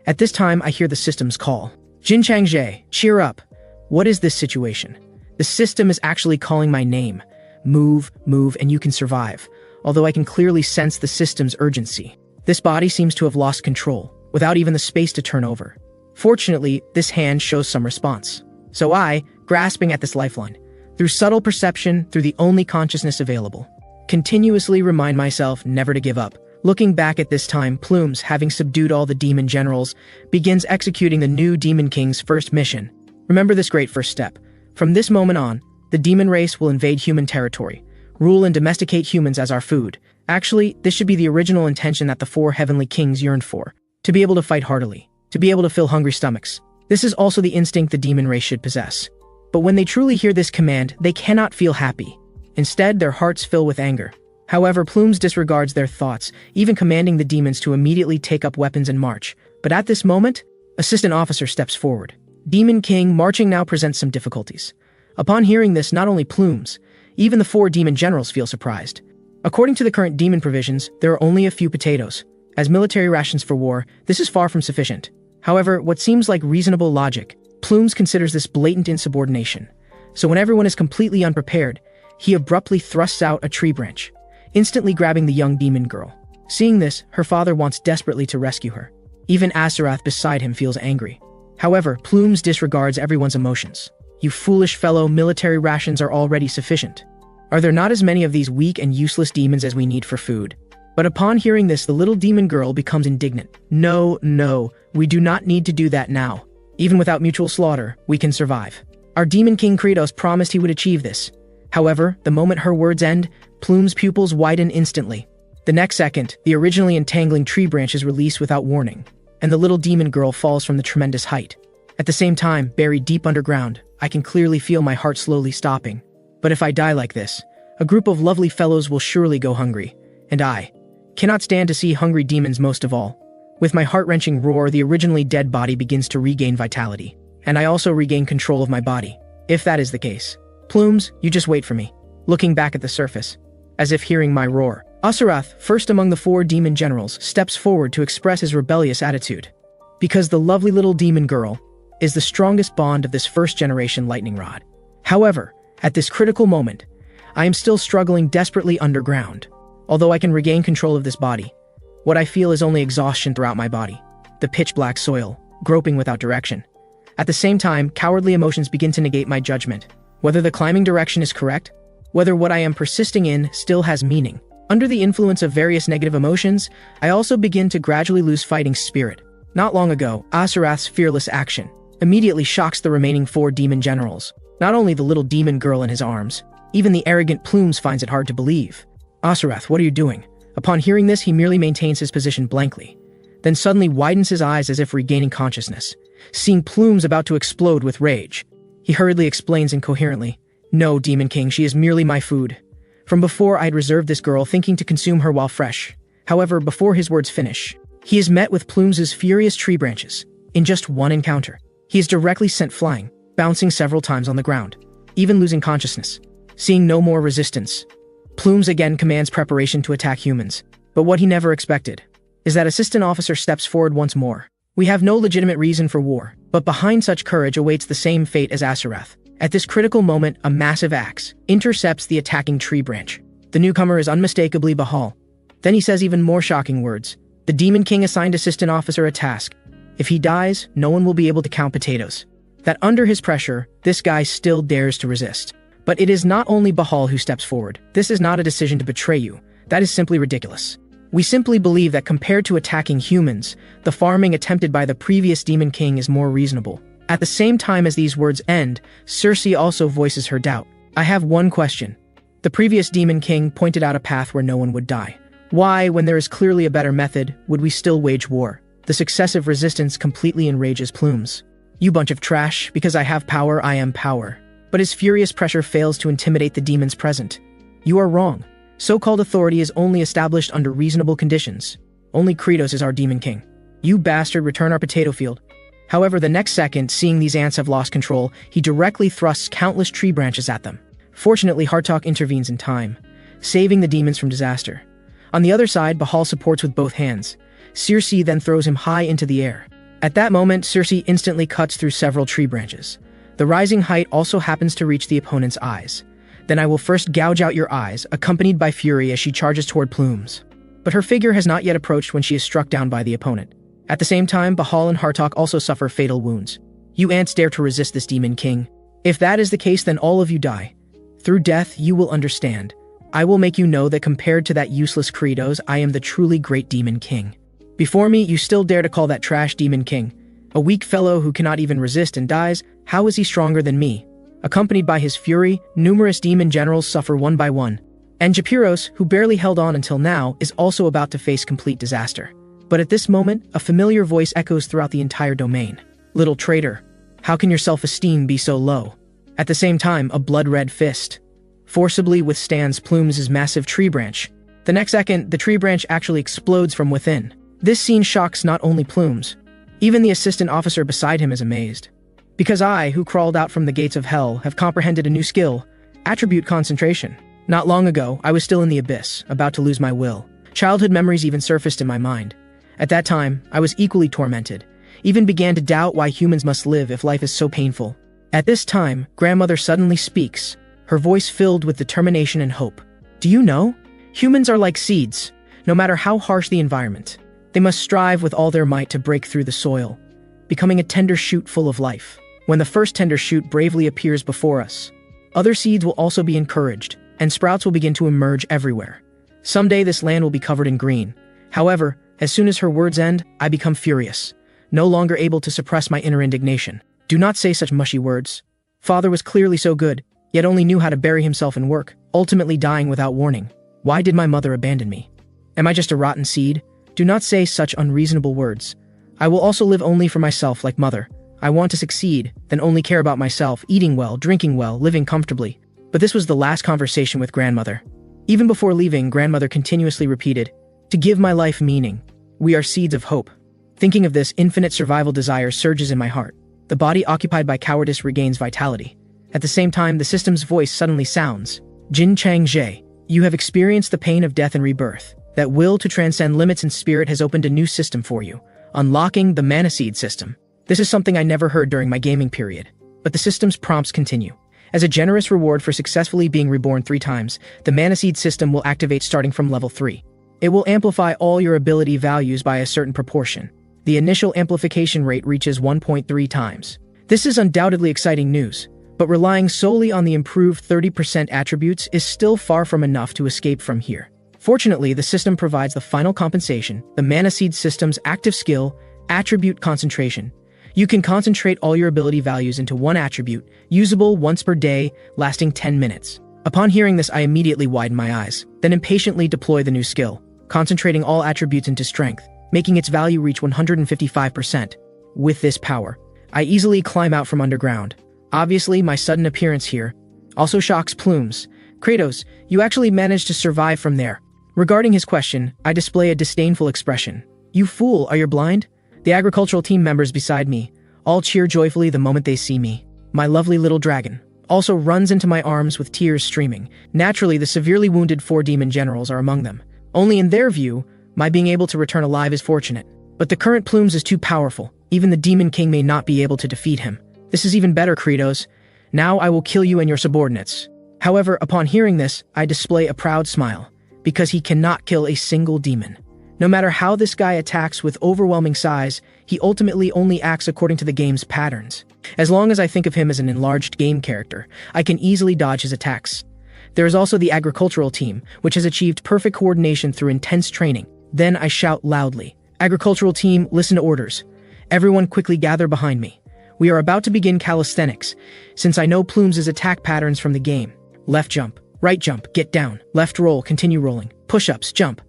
At this time, I hear the system's call. Jin Changzhe, cheer up. What is this situation? The system is actually calling my name. Move, and you can survive. although I can clearly sense the system's urgency. This body seems to have lost control, without even the space to turn over. Fortunately, this hand shows some response. So I, grasping at this lifeline, through subtle perception, through the only consciousness available, continuously remind myself never to give up. Looking back at this time, Plumes, having subdued all the demon generals, begins executing the new Demon King's first mission. Remember this great first step. From this moment on, the demon race will invade human territory, rule and domesticate humans as our food. Actually, this should be the original intention that the four heavenly kings yearned for. To be able to fight heartily, to be able to fill hungry stomachs. This is also the instinct the demon race should possess. But when they truly hear this command, they cannot feel happy. Instead, their hearts fill with anger. However, Plumes disregards their thoughts, even commanding the demons to immediately take up weapons and march. But at this moment, Assistant Officer steps forward. Demon King marching now presents some difficulties. Upon hearing this, not only Plumes, even the four demon generals feel surprised. According to the current demon provisions, there are only a few potatoes. As military rations for war, this is far from sufficient. However, what seems like reasonable logic, Plumes considers this blatant insubordination. So when everyone is completely unprepared, he abruptly thrusts out a tree branch, instantly grabbing the young demon girl. Seeing this, her father wants desperately to rescue her. Even Aseroth beside him feels angry. However, Plumes disregards everyone's emotions. You foolish fellow, military rations are already sufficient. Are there not as many of these weak and useless demons as we need for food? But upon hearing this, the little demon girl becomes indignant. No, we do not need to do that now. Even without mutual slaughter, we can survive. Our Demon King Kratos promised he would achieve this. However, the moment her words end, Plume's pupils widen instantly. The next second, the originally entangling tree branch is released without warning, and the little demon girl falls from the tremendous height. At the same time, buried deep underground, I can clearly feel my heart slowly stopping. But if I die like this, a group of lovely fellows will surely go hungry, and I cannot stand to see hungry demons most of all. With my heart-wrenching roar, the originally dead body begins to regain vitality, and I also regain control of my body. If that is the case, Plumes, you just wait for me. Looking back at the surface, as if hearing my roar, Aseroth, first among the four demon generals, steps forward to express his rebellious attitude. Because the lovely little demon girl is the strongest bond of this first-generation lightning rod. However, at this critical moment, I am still struggling desperately underground. Although I can regain control of this body, what I feel is only exhaustion throughout my body. The pitch-black soil, groping without direction. At the same time, cowardly emotions begin to negate my judgment. Whether the climbing direction is correct, whether what I am persisting in still has meaning. Under the influence of various negative emotions, I also begin to gradually lose fighting spirit. Not long ago, Aseroth's fearless action immediately shocks the remaining four demon generals. Not only the little demon girl in his arms, even the arrogant Plumes finds it hard to believe. Aseroth, what are you doing? Upon hearing this, he merely maintains his position blankly, then suddenly widens his eyes as if regaining consciousness. Seeing Plumes about to explode with rage, he hurriedly explains incoherently, "No, Demon King, she is merely my food. From before, I had reserved this girl, thinking to consume her while fresh." However, before his words finish, he is met with Plumes' furious tree branches. In just one encounter, he is directly sent flying, bouncing several times on the ground, even losing consciousness. Seeing no more resistance, Plumes again commands preparation to attack humans. But what he never expected is that Assistant Officer steps forward once more. We have no legitimate reason for war, but behind such courage awaits the same fate as Aseroth. At this critical moment, a massive axe intercepts the attacking tree branch. The newcomer is unmistakably Bahal. Then he says even more shocking words. The Demon King assigned Assistant Officer a task. If he dies, no one will be able to count potatoes. That under his pressure, this guy still dares to resist. But it is not only Bahal who steps forward. This is not a decision to betray you. That is simply ridiculous. We simply believe that compared to attacking humans, the farming attempted by the previous Demon King is more reasonable. At the same time as these words end, Circe also voices her doubt. I have one question. The previous Demon King pointed out a path where no one would die. Why, when there is clearly a better method, would we still wage war? The successive resistance completely enrages Plumes. You bunch of trash, because I have power, I am power. But his furious pressure fails to intimidate the demons present. You are wrong. So-called authority is only established under reasonable conditions. Only Kratos is our Demon King. You bastard, return our potato field. However, the next second, seeing these ants have lost control, he directly thrusts countless tree branches at them. Fortunately, Hartok intervenes in time, saving the demons from disaster. On the other side, Bahal supports with both hands. Circe then throws him high into the air. At that moment, Circe instantly cuts through several tree branches. The rising height also happens to reach the opponent's eyes. Then I will first gouge out your eyes, accompanied by fury as she charges toward Plumes. But her figure has not yet approached when she is struck down by the opponent. At the same time, Bhaal and Hartok also suffer fatal wounds. You ants dare to resist this Demon King. If that is the case, then all of you die. Through death, you will understand. I will make you know that compared to that useless Kratos, I am the truly great Demon King. Before me, you still dare to call that trash Demon King. A weak fellow who cannot even resist and dies, how is he stronger than me? Accompanied by his fury, numerous demon generals suffer one by one. And Japiros, who barely held on until now, is also about to face complete disaster. But at this moment, a familiar voice echoes throughout the entire domain. Little traitor, how can your self-esteem be so low? At the same time, a blood-red fist forcibly withstands Plumes' massive tree branch. The next second, the tree branch actually explodes from within. This scene shocks not only Plumes. Even the assistant officer beside him is amazed. Because I, who crawled out from the gates of hell, have comprehended a new skill, attribute concentration. Not long ago, I was still in the abyss, about to lose my will. Childhood memories even surfaced in my mind. At that time, I was equally tormented, even began to doubt why humans must live if life is so painful. At this time, Grandmother suddenly speaks, her voice filled with determination and hope. Do you know? Humans are like seeds. No matter how harsh the environment, they must strive with all their might to break through the soil, becoming a tender shoot full of life. When the first tender shoot bravely appears before us, other seeds will also be encouraged, and sprouts will begin to emerge everywhere. Someday this land will be covered in green. However, as soon as her words end, I become furious, no longer able to suppress my inner indignation. Do not say such mushy words. Father was clearly so good, yet only knew how to bury himself in work, ultimately dying without warning. Why did my mother abandon me? Am I just a rotten seed? Do not say such unreasonable words. I will also live only for myself like mother. I want to succeed, then only care about myself, eating well, drinking well, living comfortably. But this was the last conversation with grandmother. Even before leaving, grandmother continuously repeated, to give my life meaning. We are seeds of hope. Thinking of this, infinite survival desire surges in my heart. The body occupied by cowardice regains vitality. At the same time, the system's voice suddenly sounds. Jin Chang Jie, you have experienced the pain of death and rebirth. That will to transcend limits and spirit has opened a new system for you, unlocking the Manaseed system. This is something I never heard during my gaming period. But the system's prompts continue. As a generous reward for successfully being reborn 3 times, the Manaseed system will activate starting from level 3. It will amplify all your ability values by a certain proportion. The initial amplification rate reaches 1.3 times. This is undoubtedly exciting news, but relying solely on the improved 30% attributes is still far from enough to escape from here. Fortunately, the system provides the final compensation, the Manaseed system's active skill, attribute concentration. You can concentrate all your ability values into one attribute, usable once per day, lasting 10 minutes. Upon hearing this, I immediately widen my eyes, then impatiently deploy the new skill, concentrating all attributes into strength, making its value reach 155%. With this power, I easily climb out from underground. Obviously, my sudden appearance here also shocks Plumes. Kratos, you actually managed to survive from there. Regarding his question, I display a disdainful expression. You fool, are you blind? The agricultural team members beside me all cheer joyfully the moment they see me. My lovely little dragon also runs into my arms with tears streaming. Naturally, the severely wounded 4 demon generals are among them. Only in their view, my being able to return alive is fortunate. But the current Plumes is too powerful. Even the Demon King may not be able to defeat him. This is even better, Kratos. Now I will kill you and your subordinates. However, upon hearing this, I display a proud smile, because he cannot kill a single demon. No matter how this guy attacks with overwhelming size, he ultimately only acts according to the game's patterns. As long as I think of him as an enlarged game character, I can easily dodge his attacks. There is also the agricultural team, which has achieved perfect coordination through intense training. Then I shout loudly, agricultural team, listen to orders. Everyone quickly gather behind me. We are about to begin calisthenics, since I know Plumes' attack patterns from the game. Left jump, right jump, get down, left roll, continue rolling, push-ups, jump.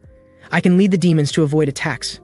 I can lead the demons to avoid attacks.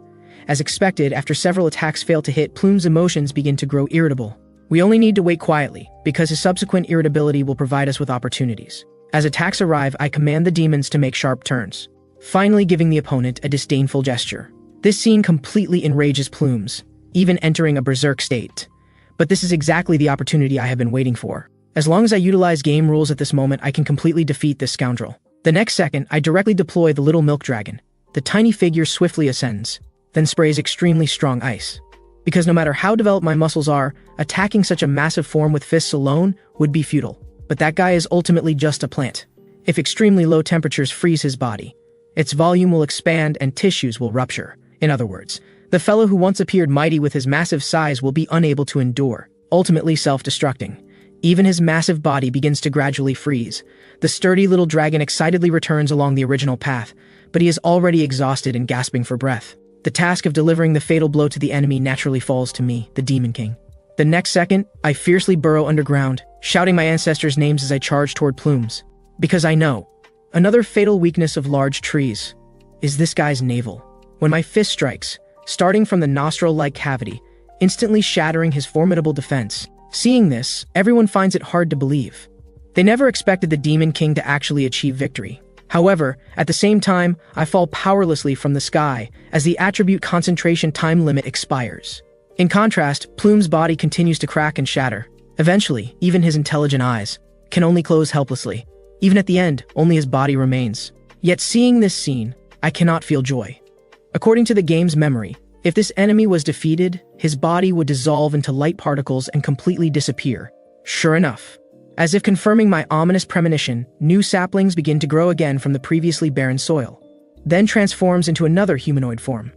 As expected, after several attacks fail to hit, Plumes' emotions begin to grow irritable. We only need to wait quietly, because his subsequent irritability will provide us with opportunities. As attacks arrive, I command the demons to make sharp turns, finally giving the opponent a disdainful gesture. This scene completely enrages Plumes, even entering a berserk state. But this is exactly the opportunity I have been waiting for. As long as I utilize game rules at this moment, I can completely defeat this scoundrel. The next second, I directly deploy the little milk dragon. The tiny figure swiftly ascends, then sprays extremely strong ice. Because no matter how developed my muscles are, attacking such a massive form with fists alone would be futile. But that guy is ultimately just a plant. If extremely low temperatures freeze his body, its volume will expand and tissues will rupture. In other words, the fellow who once appeared mighty with his massive size will be unable to endure, ultimately self-destructing. Even his massive body begins to gradually freeze. The sturdy little dragon excitedly returns along the original path, but he is already exhausted and gasping for breath. The task of delivering the fatal blow to the enemy naturally falls to me, the Demon King. The next second, I fiercely burrow underground, shouting my ancestors' names as I charge toward Plumes. Because I know, another fatal weakness of large trees is this guy's navel. When my fist strikes, starting from the nostril-like cavity, instantly shattering his formidable defense. Seeing this, everyone finds it hard to believe. They never expected the Demon King to actually achieve victory. However, at the same time, I fall powerlessly from the sky as the attribute concentration time limit expires. In contrast, Plume's body continues to crack and shatter. Eventually, even his intelligent eyes can only close helplessly. Even at the end, only his body remains. Yet seeing this scene, I cannot feel joy. According to the game's memory, if this enemy was defeated, his body would dissolve into light particles and completely disappear. Sure enough, as if confirming my ominous premonition, new saplings begin to grow again from the previously barren soil, then transforms into another humanoid form.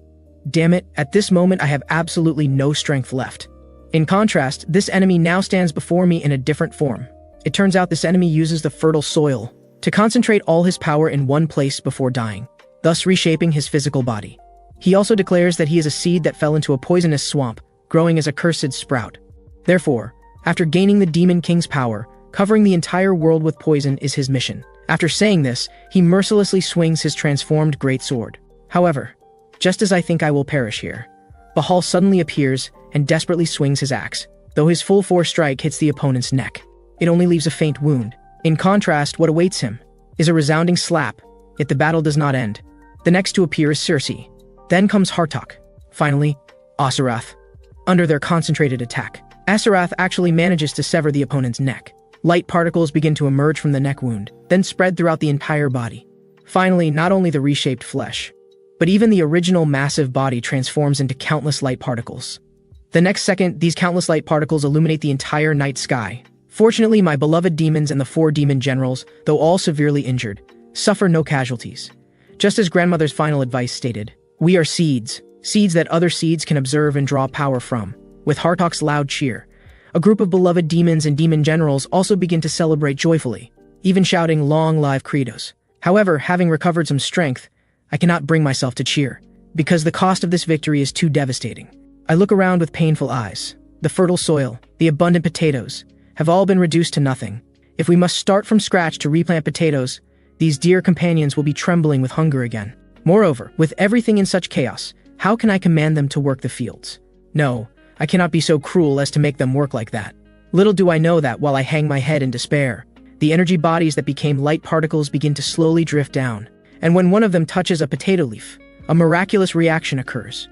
Damn it, at this moment I have absolutely no strength left. In contrast, this enemy now stands before me in a different form. It turns out this enemy uses the fertile soil to concentrate all his power in one place before dying, thus reshaping his physical body. He also declares that he is a seed that fell into a poisonous swamp, growing as a cursed sprout. Therefore, after gaining the Demon King's power, covering the entire world with poison is his mission. After saying this, he mercilessly swings his transformed great sword. However, just as I think I will perish here, Bahal suddenly appears and desperately swings his axe. Though his full force strike hits the opponent's neck, it only leaves a faint wound. In contrast, what awaits him is a resounding slap, yet the battle does not end. The next to appear is Circe. Then comes Hartok. Finally, Asarath. Under their concentrated attack, Asarath actually manages to sever the opponent's neck. Light particles begin to emerge from the neck wound, then spread throughout the entire body. Finally, not only the reshaped flesh, but even the original massive body transforms into countless light particles. The next second, these countless light particles illuminate the entire night sky. Fortunately, my beloved demons and the 4 demon generals, though all severely injured, suffer no casualties. Just as grandmother's final advice stated, we are seeds that other seeds can observe and draw power from. With Hartok's loud cheer, a group of beloved demons and demon generals also begin to celebrate joyfully, even shouting long live credos. However, having recovered some strength, I cannot bring myself to cheer, because the cost of this victory is too devastating. I look around with painful eyes. The fertile soil, the abundant potatoes, have all been reduced to nothing. If we must start from scratch to replant potatoes, these dear companions will be trembling with hunger again. Moreover, with everything in such chaos, how can I command them to work the fields? No, I cannot be so cruel as to make them work like that. Little do I know that while I hang my head in despair, the energy bodies that became light particles begin to slowly drift down, and when one of them touches a potato leaf, a miraculous reaction occurs.